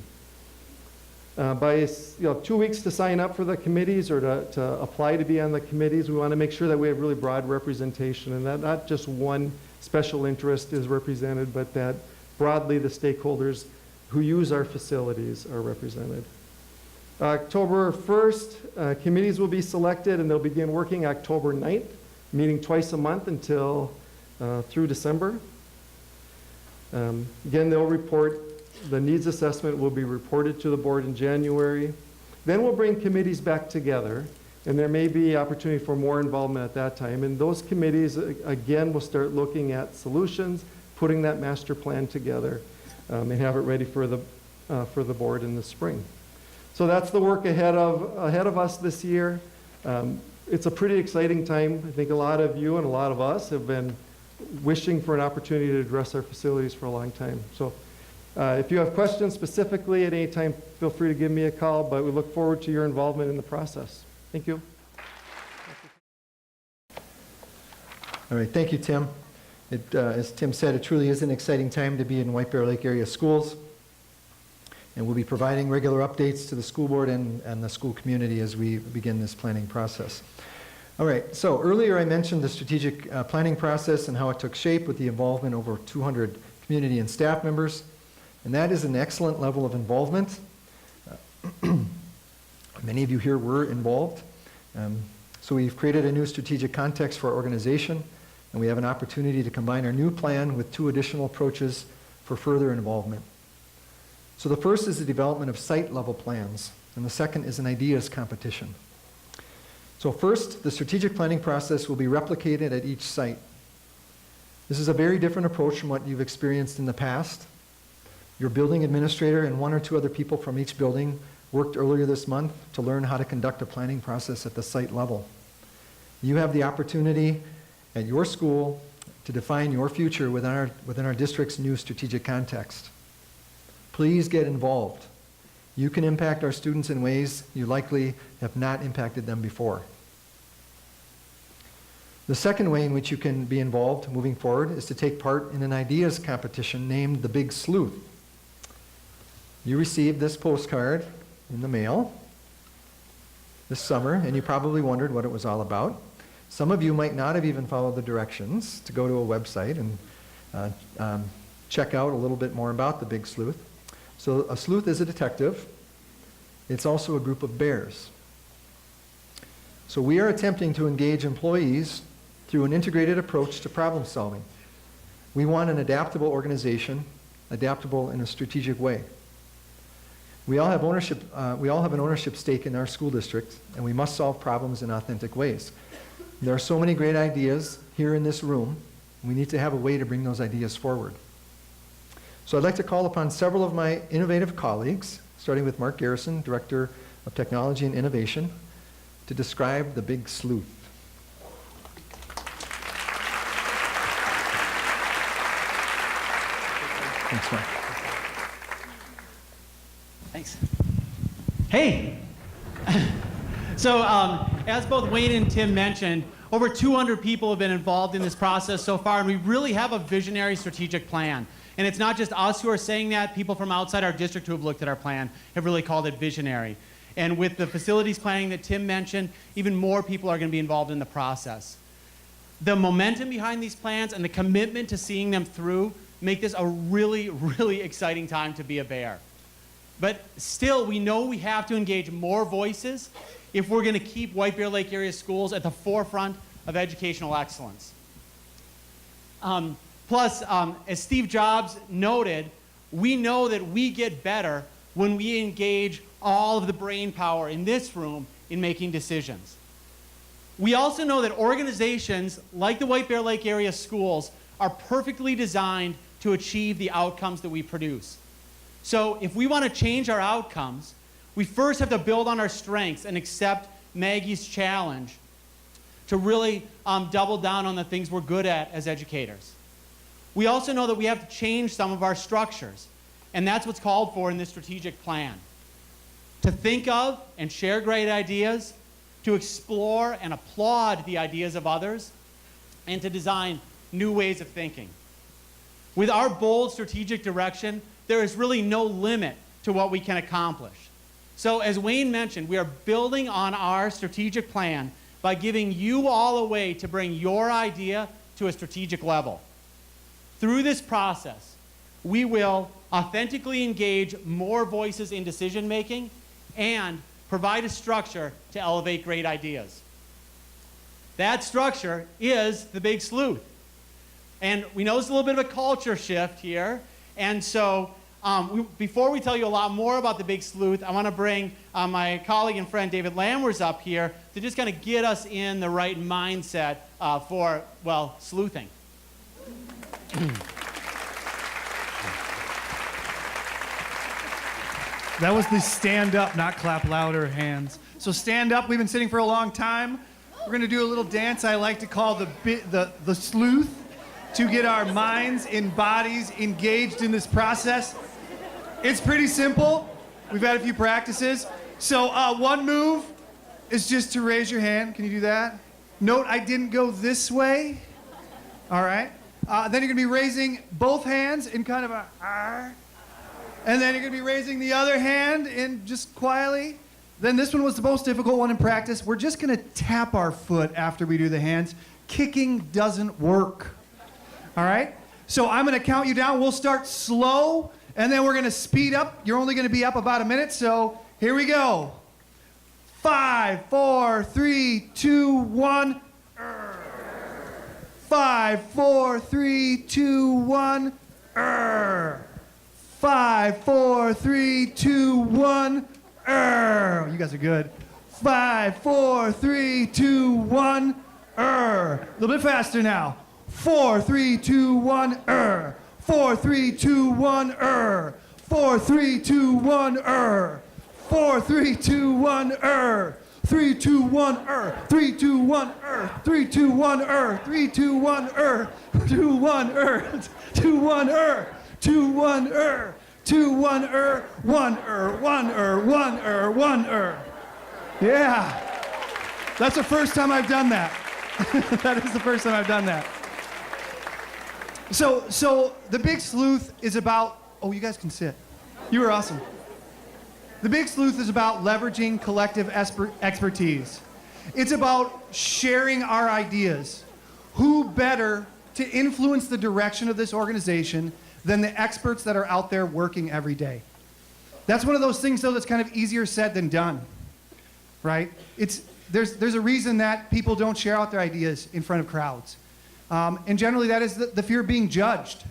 [SPEAKER 13] By 2 weeks to sign up for the committees or to apply to be on the committees, we want to make sure that we have really broad representation and that not just one special interest is represented, but that broadly the stakeholders who use our facilities are represented. October 1st, committees will be selected and they'll begin working October 9th, meeting twice a month until through December. Again, they'll report. The needs assessment will be reported to the board in January. Then we'll bring committees back together, and there may be opportunity for more involvement at that time. And those committees, again, will start looking at solutions, putting that master plan together, and have it ready for the board in the spring. So that's the work ahead of us this year. It's a pretty exciting time. I think a lot of you and a lot of us have been wishing for an opportunity to address our facilities for a long time. So if you have questions specifically at any time, feel free to give me a call, but we look forward to your involvement in the process. Thank you.
[SPEAKER 6] All right, thank you, Tim. As Tim said, it truly is an exciting time to be in White Bear Lake area schools. And we'll be providing regular updates to the school board and the school community as we begin this planning process. All right, so earlier I mentioned the strategic planning process and how it took shape with the involvement of over 200 community and staff members. And that is an excellent level of involvement. Many of you here were involved. So we've created a new strategic context for our organization, and we have an opportunity to combine our new plan with 2 additional approaches for further involvement. So the first is the development of site-level plans, and the second is an ideas competition. So first, the strategic planning process will be replicated at each site. This is a very different approach from what you've experienced in the past. Your building administrator and 1 or 2 other people from each building worked earlier this month to learn how to conduct a planning process at the site level. You have the opportunity at your school to define your future within our district's new strategic context. Please get involved. You can impact our students in ways you likely have not impacted them before. The second way in which you can be involved moving forward is to take part in an ideas competition named the Big Sleuth. You received this postcard in the mail this summer, and you probably wondered what it was all about. Some of you might not have even followed the directions to go to a website and check out a little bit more about the Big Sleuth. So a sleuth is a detective. It's also a group of bears. So we are attempting to engage employees through an integrated approach to problem solving. We want an adaptable organization, adaptable in a strategic way. We all have an ownership stake in our school district, and we must solve problems in authentic ways. There are so many great ideas here in this room. We need to have a way to bring those ideas forward. So I'd like to call upon several of my innovative colleagues, starting with Mark Garrison, Director of Technology and Innovation, to describe the Big Sleuth. Thanks, Mark.
[SPEAKER 14] Thanks. Hey! So, as both Wayne and Tim mentioned, over 200 people have been involved in this process so far, and we really have a visionary strategic plan. And it's not just us who are saying that. People from outside our district who have looked at our plan have really called it visionary. And with the facilities planning that Tim mentioned, even more people are going to be involved in the process. The momentum behind these plans and the commitment to seeing them through make this a really, really exciting time to be a bear. But still, we know we have to engage more voices if we're going to keep White Bear Lake area schools at the forefront of educational excellence. Plus, as Steve Jobs noted, we know that we get better when we engage all of the brain power in this room in making decisions. We also know that organizations like the White Bear Lake area schools are perfectly designed to achieve the outcomes that we produce. So if we want to change our outcomes, we first have to build on our strengths and accept Maggie's challenge to really double down on the things we're good at as educators. We also know that we have to change some of our structures, and that's what's called for in this strategic plan. To think of and share great ideas, to explore and applaud the ideas of others, and to design new ways of thinking. With our bold strategic direction, there is really no limit to what we can accomplish. So as Wayne mentioned, we are building on our strategic plan by giving you all a way to bring your idea to a strategic level. Through this process, we will authentically engage more voices in decision making and provide a structure to elevate great ideas. That structure is the Big Sleuth. And we know it's a little bit of a culture shift here. And so before we tell you a lot more about the Big Sleuth, I want to bring my colleague and friend David Lamwers up here to just kind of get us in the right mindset for, well, sleuthing.
[SPEAKER 15] That was the stand up, not clap louder hands. So stand up. We've been sitting for a long time. We're going to do a little dance I like to call the sleuth to get our minds and bodies engaged in this process. It's pretty simple. We've had a few practices. So one move is just to raise your hand. Can you do that? Note I didn't go this way. All right? Then you're going to be raising both hands in kind of a R. And then you're going to be raising the other hand in just quietly. Then this one was the most difficult one in practice. We're just going to tap our foot after we do the hands. Kicking doesn't work. All right? So I'm going to count you down. We'll start slow, and then we're going to speed up. You're only going to be up about a minute, so here we go. 5, 4, 3, 2, 1. 5, 4, 3, 2, 1. 5, 4, 3, 2, 1. You guys are good. 5, 4, 3, 2, 1. A little bit faster now. 4, 3, 2, 1. 4, 3, 2, 1. 4, 3, 2, 1. 4, 3, 2, 1. 3, 2, 1. 3, 2, 1. 3, 2, 1. 3, 2, 1. 2, 1. 2, 1. 2, 1. 2, 1. 1. 1. Yeah. That's the first time I've done that. That is the first time I've done that. So the Big Sleuth is about, oh, you guys can sit. You were awesome. The Big Sleuth is about leveraging collective expertise. It's about sharing our ideas. Who better to influence the direction of this organization than the experts that are out there working every day? That's one of those things, though, that's kind of easier said than done, right? There's a reason that people don't share out their ideas in front of crowds. And generally, that is the fear of being judged.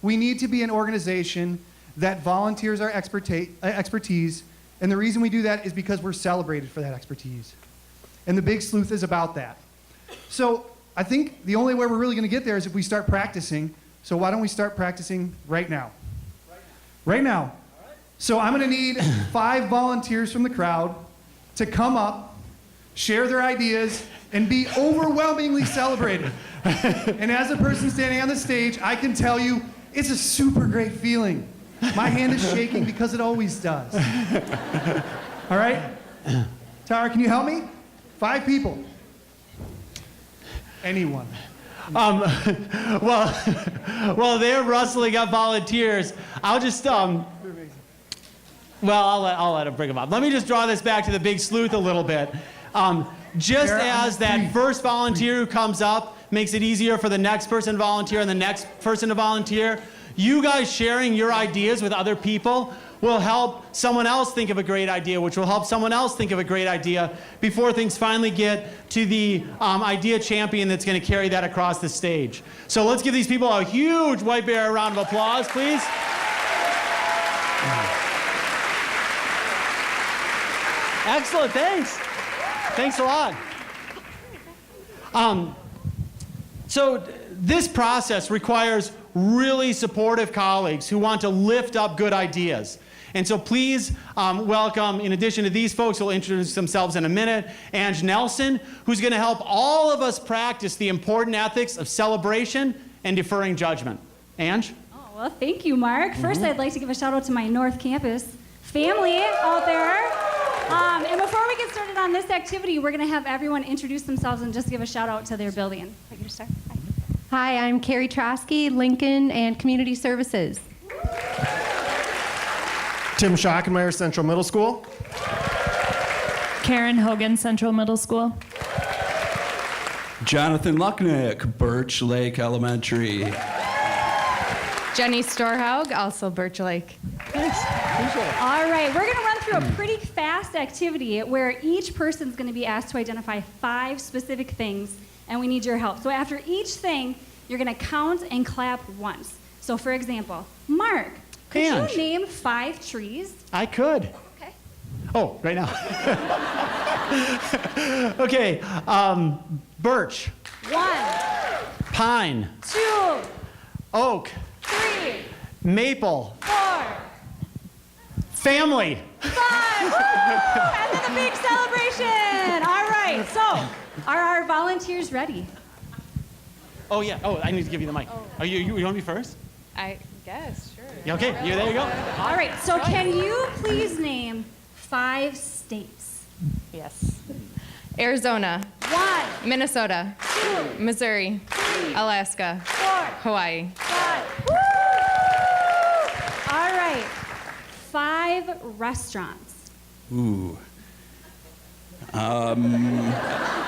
[SPEAKER 15] We need to be an organization that volunteers our expertise, and the reason we do that is because we're celebrated for that expertise. And the Big Sleuth is about that. So I think the only way we're really going to get there is if we start practicing. So why don't we start practicing right now? Right now. So I'm going to need 5 volunteers from the crowd to come up, share their ideas, and be overwhelmingly celebrated. And as a person standing on the stage, I can tell you it's a super great feeling. My hand is shaking because it always does. All right? Tara, can you help me? 5 people. Anyone.
[SPEAKER 14] Well, they're rustling up volunteers. I'll just, I'll let them bring them up. Let me just draw this back to the Big Sleuth a little bit. Just as that first volunteer who comes up makes it easier for the next person to volunteer and the next person to volunteer, you guys sharing your ideas with other people will help someone else think of a great idea, which will help someone else think of a great idea before things finally get to the idea champion that's going to carry that across the stage. So let's give these people a huge White Bear round of applause, please. Excellent, thanks. Thanks a lot. So this process requires really supportive colleagues who want to lift up good ideas. And so please welcome, in addition to these folks who will introduce themselves in a minute, Ange Nelson, who's going to help all of us practice the important ethics of celebration and deferring judgment. Ange?
[SPEAKER 16] Oh, well, thank you, Mark. First, I'd like to give a shout out to my North Campus family out there. And before we get started on this activity, we're going to have everyone introduce themselves and just give a shout out to their building. I get to start?
[SPEAKER 17] Hi, I'm Carrie Trosky, Lincoln and Community Services.
[SPEAKER 18] Tim Schockenmeyer, Central Middle School.
[SPEAKER 19] Karen Hogan, Central Middle School.
[SPEAKER 20] Jonathan Lucknick, Birch Lake Elementary.
[SPEAKER 21] Jenny Storhaug, also Birch Lake.
[SPEAKER 16] Thanks. All right, we're going to run through a pretty fast activity where each person's going to be asked to identify 5 specific things, and we need your help. So after each thing, you're going to count and clap once. So for example, Mark, could
[SPEAKER 14] Ange.
[SPEAKER 16] you name 5 trees?
[SPEAKER 14] I could.
[SPEAKER 16] Okay.
[SPEAKER 14] Oh, right now. Okay, birch.
[SPEAKER 16] 1,
[SPEAKER 14] Pine.
[SPEAKER 16] 2,
[SPEAKER 14] Oak.
[SPEAKER 16] 3,
[SPEAKER 14] Maple.
[SPEAKER 16] 4,
[SPEAKER 14] Family.
[SPEAKER 16] 5. Woo! And then the big celebration. All right, so are our volunteers ready?
[SPEAKER 14] Oh, yeah. Oh, I need to give you the mic. Oh. You want me first?
[SPEAKER 21] I guess, sure.
[SPEAKER 14] Yeah, okay, there you go.
[SPEAKER 16] All right, so can you please name 5 states?
[SPEAKER 21] Yes. Arizona.
[SPEAKER 16] 1,
[SPEAKER 21] Minnesota.
[SPEAKER 16] 2,
[SPEAKER 21] Missouri.
[SPEAKER 16] 3,
[SPEAKER 21] Alaska. Hawaii.
[SPEAKER 16] All right. 5 restaurants.
[SPEAKER 20] Ooh.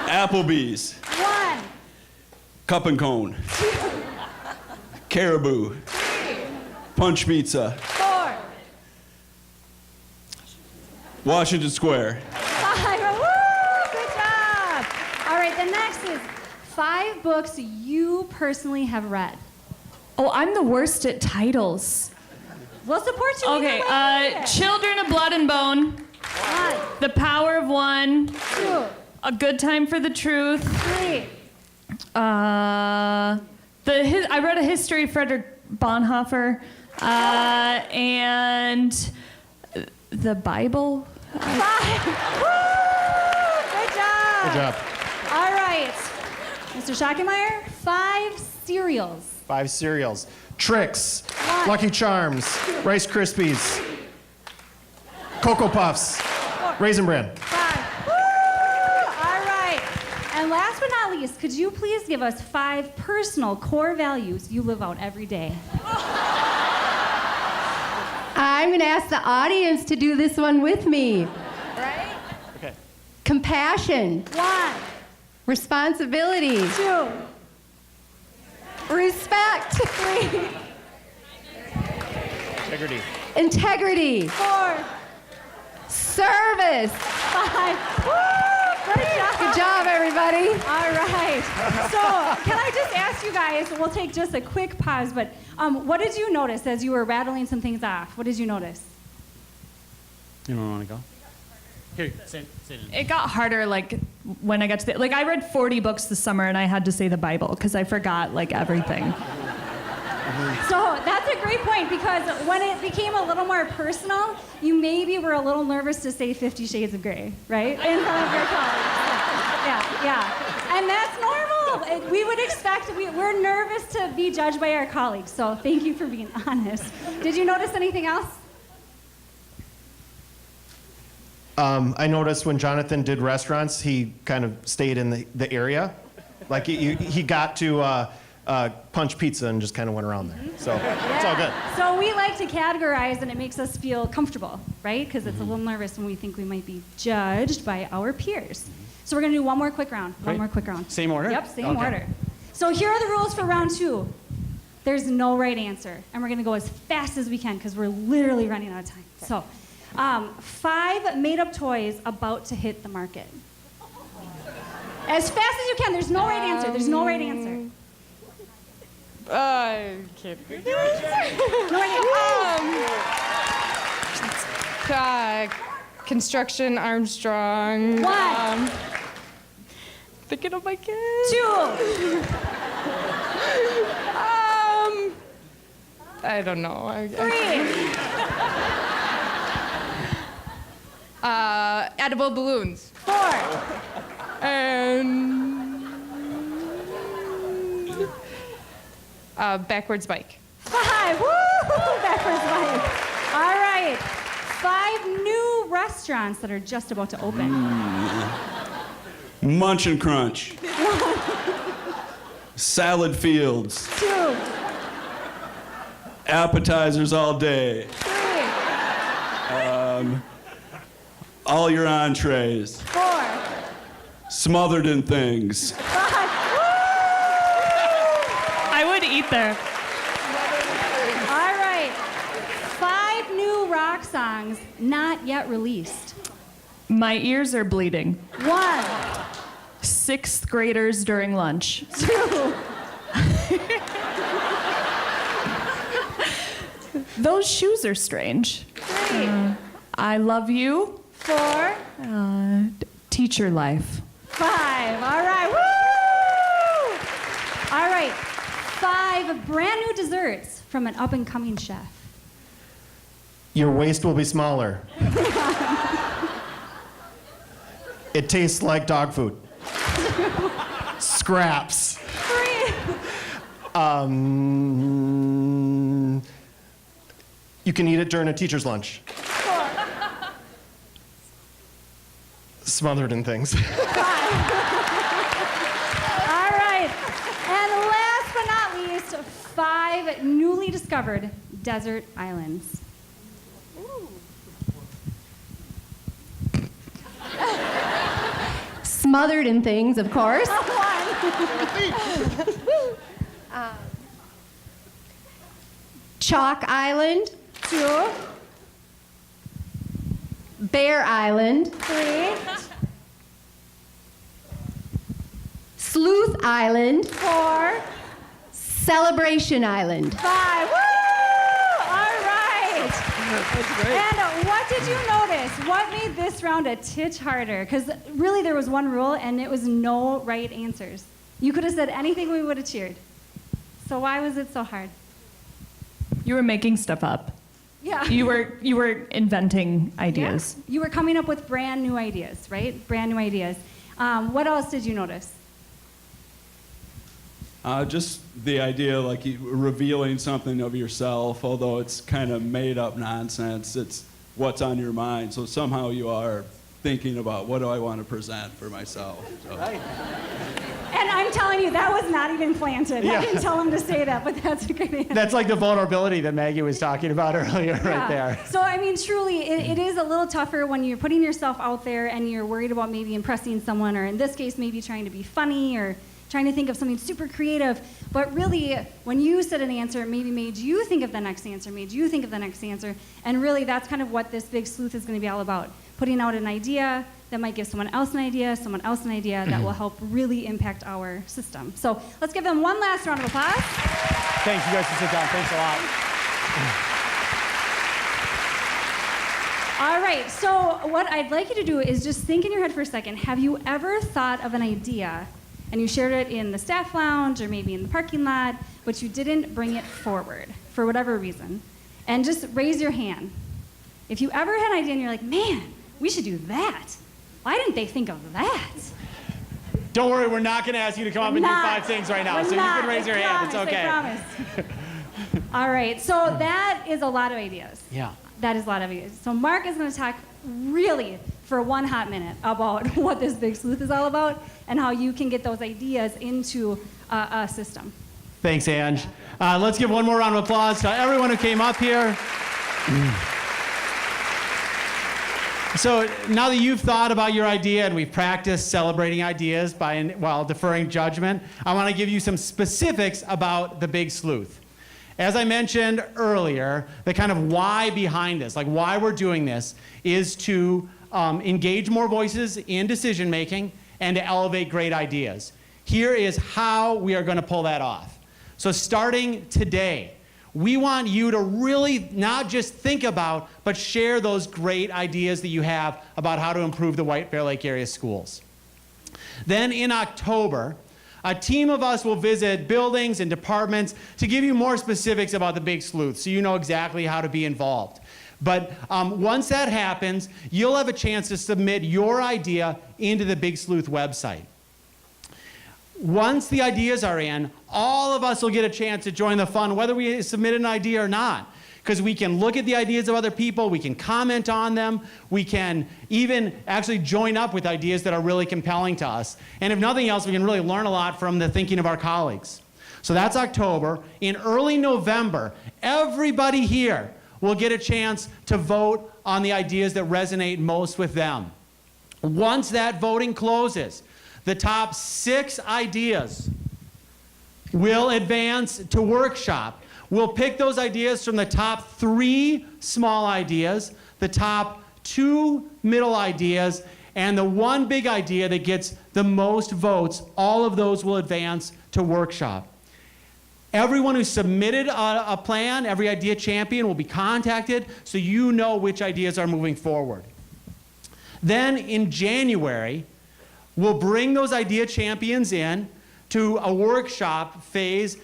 [SPEAKER 20] Applebee's.
[SPEAKER 16] 1,
[SPEAKER 20] Cup and Cone. Caribou. Punch Pizza.
[SPEAKER 16] 4,
[SPEAKER 20] Washington Square.
[SPEAKER 16] 5. Woo! Good job. All right, the next is 5 books you personally have read.
[SPEAKER 19] Oh, I'm the worst at titles.
[SPEAKER 16] We'll support you.
[SPEAKER 19] Okay,
[SPEAKER 16] either way.
[SPEAKER 19] Children of Blood and Bone.
[SPEAKER 16] 1,
[SPEAKER 19] The Power of One.
[SPEAKER 16] 2,
[SPEAKER 19] A Good Time for the Truth.
[SPEAKER 16] 3,
[SPEAKER 19] I read a history of Frederick Bonhoeffer. And the Bible.
[SPEAKER 16] 5. Woo! Good job.
[SPEAKER 18] Good job.
[SPEAKER 16] All right, Mr. Schockenmeyer, 5 cereals.
[SPEAKER 18] 5 cereals. Trix,
[SPEAKER 16] 1,
[SPEAKER 18] Lucky Charms, Rice Krispies, Cocoa Puffs, Raisin Bran.
[SPEAKER 16] 5. Woo! All right. And last but not least, could you please give us 5 personal core values you live out every day?
[SPEAKER 17] I'm going to ask the audience to do this one with me.
[SPEAKER 16] Right?
[SPEAKER 18] Okay.
[SPEAKER 17] Compassion.
[SPEAKER 16] 1,
[SPEAKER 17] Responsibility.
[SPEAKER 16] 2,
[SPEAKER 17] Respect.
[SPEAKER 16] 3,
[SPEAKER 18] Integrity.
[SPEAKER 17] Integrity.
[SPEAKER 16] 4,
[SPEAKER 17] Service.
[SPEAKER 16] 5. Woo! Good job.
[SPEAKER 17] Good job, everybody.
[SPEAKER 16] All right. So, can I just ask you guys, we'll take just a quick pause, but what did you notice as you were rattling some things off? What did you notice?
[SPEAKER 14] You don't want to go? Here, say it.
[SPEAKER 19] It got harder, like, when I got to I read 40 books this summer, and I had to say the Bible, because I forgot, like, everything.
[SPEAKER 16] So that's a great point, because when it became a little more personal, you maybe were a little nervous to say 50 Shades of Grey, right? In front of your colleagues. Yeah. And that's normal. We would expect, we're nervous to be judged by our colleagues, so thank you for being honest. Did you notice anything else?
[SPEAKER 18] I noticed when Jonathan did restaurants, he kind of stayed in the area. Like he got to Punch Pizza and just kind of went around there. So it's all good.
[SPEAKER 16] So we like to categorize, and it makes us feel comfortable, right? Because it's a little nervous when we think we might be judged by our peers. So we're going to do one more quick round.
[SPEAKER 14] Great.
[SPEAKER 16] One more quick round.
[SPEAKER 14] Same order?
[SPEAKER 16] Yep, same
[SPEAKER 14] Okay.
[SPEAKER 16] order. So here are the rules for round 2. There's no right answer, and we're going to go as fast as we can because we're literally running out of time. So 5 made-up toys about to hit the market. As fast as you can. There's no right answer. There's no right answer.
[SPEAKER 21] I can't.
[SPEAKER 16] No right answer.
[SPEAKER 21] Construction Armstrong.
[SPEAKER 16] 1.
[SPEAKER 21] Thinking of my kids.
[SPEAKER 16] 2.
[SPEAKER 21] I don't know.
[SPEAKER 16] 3.
[SPEAKER 21] Edible balloons.
[SPEAKER 16] 4.
[SPEAKER 21] And backwards bike.
[SPEAKER 16] 5. Woo! Backwards bike. All right. 5 new restaurants that are just about to open.
[SPEAKER 20] Munch and Crunch. Salad Fields.
[SPEAKER 16] 2.
[SPEAKER 20] Appetizers all day.
[SPEAKER 16] 3.
[SPEAKER 20] All your entrees.
[SPEAKER 16] 4.
[SPEAKER 20] Smothered in things.
[SPEAKER 16] 5.
[SPEAKER 19] I would eat there.
[SPEAKER 16] All right. 5 new rock songs not yet released.
[SPEAKER 19] My ears are bleeding.
[SPEAKER 16] 1.
[SPEAKER 19] 6th graders during lunch.
[SPEAKER 16] 2.
[SPEAKER 19] Those shoes are strange.
[SPEAKER 16] 3.
[SPEAKER 19] I love you.
[SPEAKER 16] 4.
[SPEAKER 19] Teacher life.
[SPEAKER 16] 5. All right. Woo! All right. 5 brand new desserts from an up-and-coming chef.
[SPEAKER 18] Your waist will be smaller. It tastes like dog food. Scraps.
[SPEAKER 16] 3.
[SPEAKER 18] You can eat it during a teacher's lunch.
[SPEAKER 16] 4.
[SPEAKER 18] Smothered in things.
[SPEAKER 16] All right. And 5 newly discovered desert islands.
[SPEAKER 17] Smothered in things, of course. Chalk Island.
[SPEAKER 16] 2.
[SPEAKER 17] Bear Island.
[SPEAKER 16] 3.
[SPEAKER 17] Sleuth Island.
[SPEAKER 16] 4.
[SPEAKER 17] Celebration Island.
[SPEAKER 16] 5. Woo! All right.
[SPEAKER 6] That's great.
[SPEAKER 16] And what did you notice? What made this round a titch harder? Because really there was one rule and it was no right answers. You could have said anything, we would have cheered. So why was it so hard?
[SPEAKER 19] You were making stuff up.
[SPEAKER 16] Yeah.
[SPEAKER 19] You were inventing ideas.
[SPEAKER 16] Yeah. You were coming up with brand new ideas, right? Brand new ideas. What else did you notice?
[SPEAKER 20] Just the idea, like revealing something of yourself, although it's kind of made up nonsense. It's what's on your mind. So somehow you are thinking about what do I want to present for myself. So.
[SPEAKER 16] Right. And I'm telling you, that was not even planted.
[SPEAKER 4] Yeah.
[SPEAKER 16] I didn't tell him to say that, but that's a good answer.
[SPEAKER 4] That's like the vulnerability that Maggie was talking about earlier right there.
[SPEAKER 16] So, I mean, truly, it is a little tougher when you're putting yourself out there and you're worried about maybe impressing someone, or in this case, maybe trying to be funny or trying to think of something super creative. But really, when you said an answer, it maybe made you think of the next answer, made you think of the next answer. And really, that's kind of what this Big Sleuth is going to be all about. Putting out an idea that might give someone else an idea that will help really impact our system. So let's give them one last round of applause.
[SPEAKER 4] Thanks, you guys can sit down. Thanks a lot.
[SPEAKER 16] All right, so what I'd like you to do is just think in your head for a second. Have you ever thought of an idea and you shared it in the staff lounge or maybe in the parking lot, but you didn't bring it forward for whatever reason? And just raise your hand. If you ever had an idea and you're like, man, we should do that. Why didn't they think of that?
[SPEAKER 4] Don't worry, we're not going to ask you to come up and do 5 things right now, so you can raise your hand. It's okay.
[SPEAKER 16] I promise. All right, so that is a lot of ideas.
[SPEAKER 4] Yeah.
[SPEAKER 16] That is a lot of ideas. So Mark is going to talk really for 1 hot minute about what this Big Sleuth is all about and how you can get those ideas into a system.
[SPEAKER 4] Thanks, Ange. Let's give one more round of applause to everyone who came up here. So now that you've thought about your idea and we've practiced celebrating ideas while deferring judgment, I want to give you some specifics about the Big Sleuth. As I mentioned earlier, the kind of why behind this, like why we're doing this, is to engage more voices in decision making and to elevate great ideas. Here is how we are going to pull that off. So starting today, we want you to really not just think about, but share those great ideas that you have about how to improve the White Bear Lake area schools. Then in October, a team of us will visit buildings and departments to give you more specifics about the Big Sleuth so you know exactly how to be involved. But once that happens, you'll have a chance to submit your idea into the Big Sleuth website. Once the ideas are in, all of us will get a chance to join the fun, whether we submit an idea or not. Because we can look at the ideas of other people, we can comment on them, we can even actually join up with ideas that are really compelling to us. And if nothing else, we can really learn a lot from the thinking of our colleagues. So that's October. In early November, everybody here will get a chance to vote on the ideas that resonate most with them. Once that voting closes, the top 6 ideas will advance to workshop. We'll pick those ideas from the top 3 small ideas, the top 2 middle ideas, and the 1 big idea that gets the most votes. All of those will advance to workshop. Everyone who submitted a plan, every idea champion, will be contacted so you know which ideas are moving forward. Then in January, we'll bring those idea champions in to a workshop phase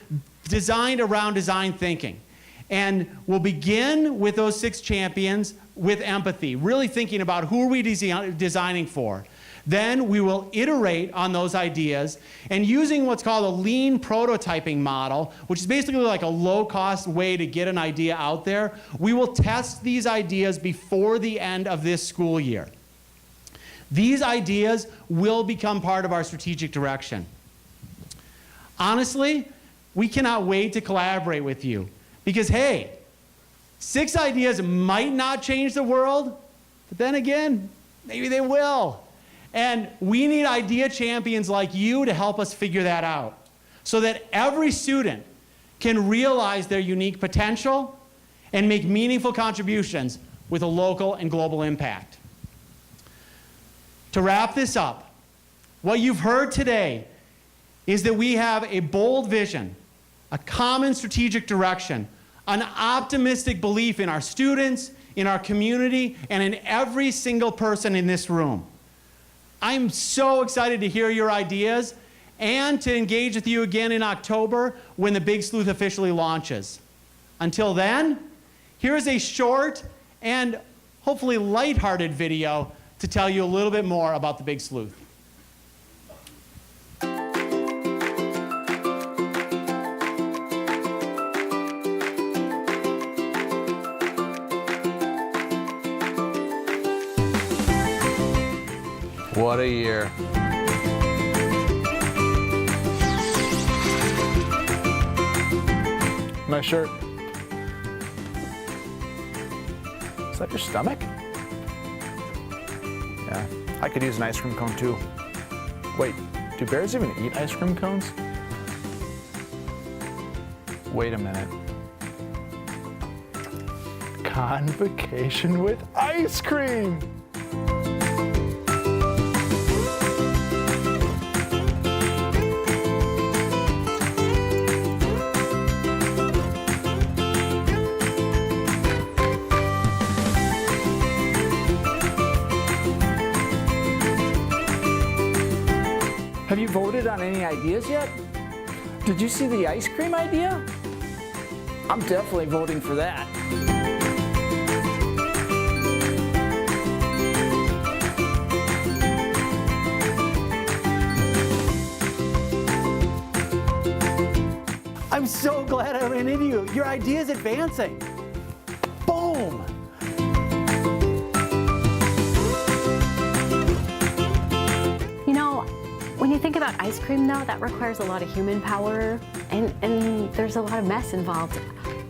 [SPEAKER 4] designed around design thinking. And we'll begin with those 6 champions with empathy, really thinking about who are we designing for. Then we will iterate on those ideas and using what's called a lean prototyping model, which is basically like a low-cost way to get an idea out there, we will test these ideas before the end of this school year. These ideas will become part of our strategic direction. Honestly,
[SPEAKER 14] we cannot wait to collaborate with you. Because hey, 6 ideas might not change the world, but then again, maybe they will. And we need idea champions like you to help us figure that out, so that every student can realize their unique potential and make meaningful contributions with a local and global impact. To wrap this up, what you've heard today is that we have a bold vision, a common strategic direction, an optimistic belief in our students, in our community, and in every single person in this room. I'm so excited to hear your ideas and to engage with you again in October when the Big Sleuth officially launches. Until then, here's a short and hopefully lighthearted video to tell you a little bit more about the Big Sleuth.
[SPEAKER 2] What a year. Nice shirt. Is that your stomach? Yeah, I could use an ice cream cone too. Wait, do bears even eat ice cream cones? Wait a minute. Convocation with ice cream!
[SPEAKER 22] Have you voted on any ideas yet? Did you see the ice cream idea? I'm definitely voting for that. I'm so glad I ran into you. Your idea is advancing. Boom!
[SPEAKER 23] When you think about ice cream, though, that requires a lot of human power, and there's a lot of mess involved.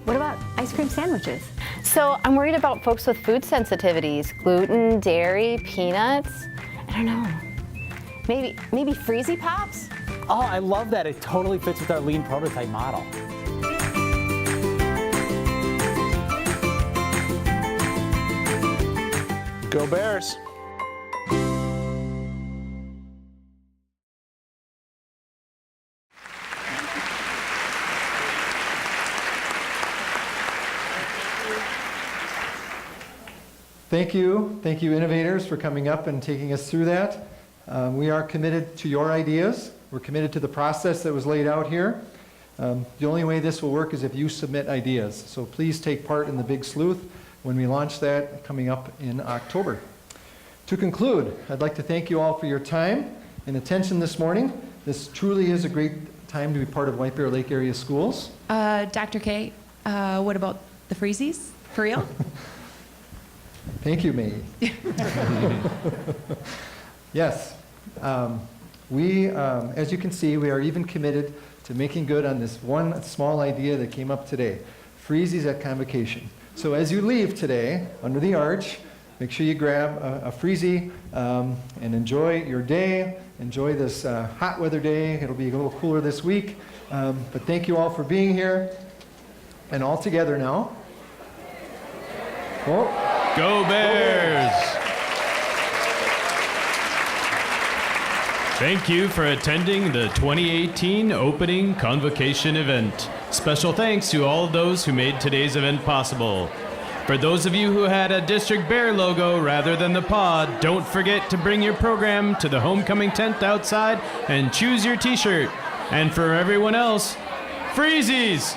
[SPEAKER 23] What about ice cream sandwiches?
[SPEAKER 24] So I'm worried about folks with food sensitivities, gluten, dairy, peanuts. I don't know. Maybe Freezy Pops?
[SPEAKER 22] Oh, I love that. It totally fits with our lean prototype model.
[SPEAKER 2] Go Bears!
[SPEAKER 6] Thank you innovators for coming up and taking us through that. We are committed to your ideas. We're committed to the process that was laid out here. The only way this will work is if you submit ideas. So please take part in the Big Sleuth when we launch that coming up in October. To conclude, I'd like to thank you all for your time and attention this morning. This truly is a great time to be part of White Bear Lake Area Schools.
[SPEAKER 5] Dr. K, what about the freezies? For real?
[SPEAKER 6] Thank you, May. Yes. As you can see, we are even committed to making good on this one small idea that came up today, freezies at Convocation. So as you leave today, under the arch, make sure you grab a freezie and enjoy your day. Enjoy this hot weather day. It'll be a little cooler this week. But thank you all for being here. And all together now. Oh.
[SPEAKER 1] Go Bears! Thank you for attending the 2018 opening Convocation event. Special thanks to all those who made today's event possible. For those of you who had a District Bear logo rather than the pod, don't forget to bring your program to the homecoming tent outside and choose your t-shirt. And for everyone else, freezies!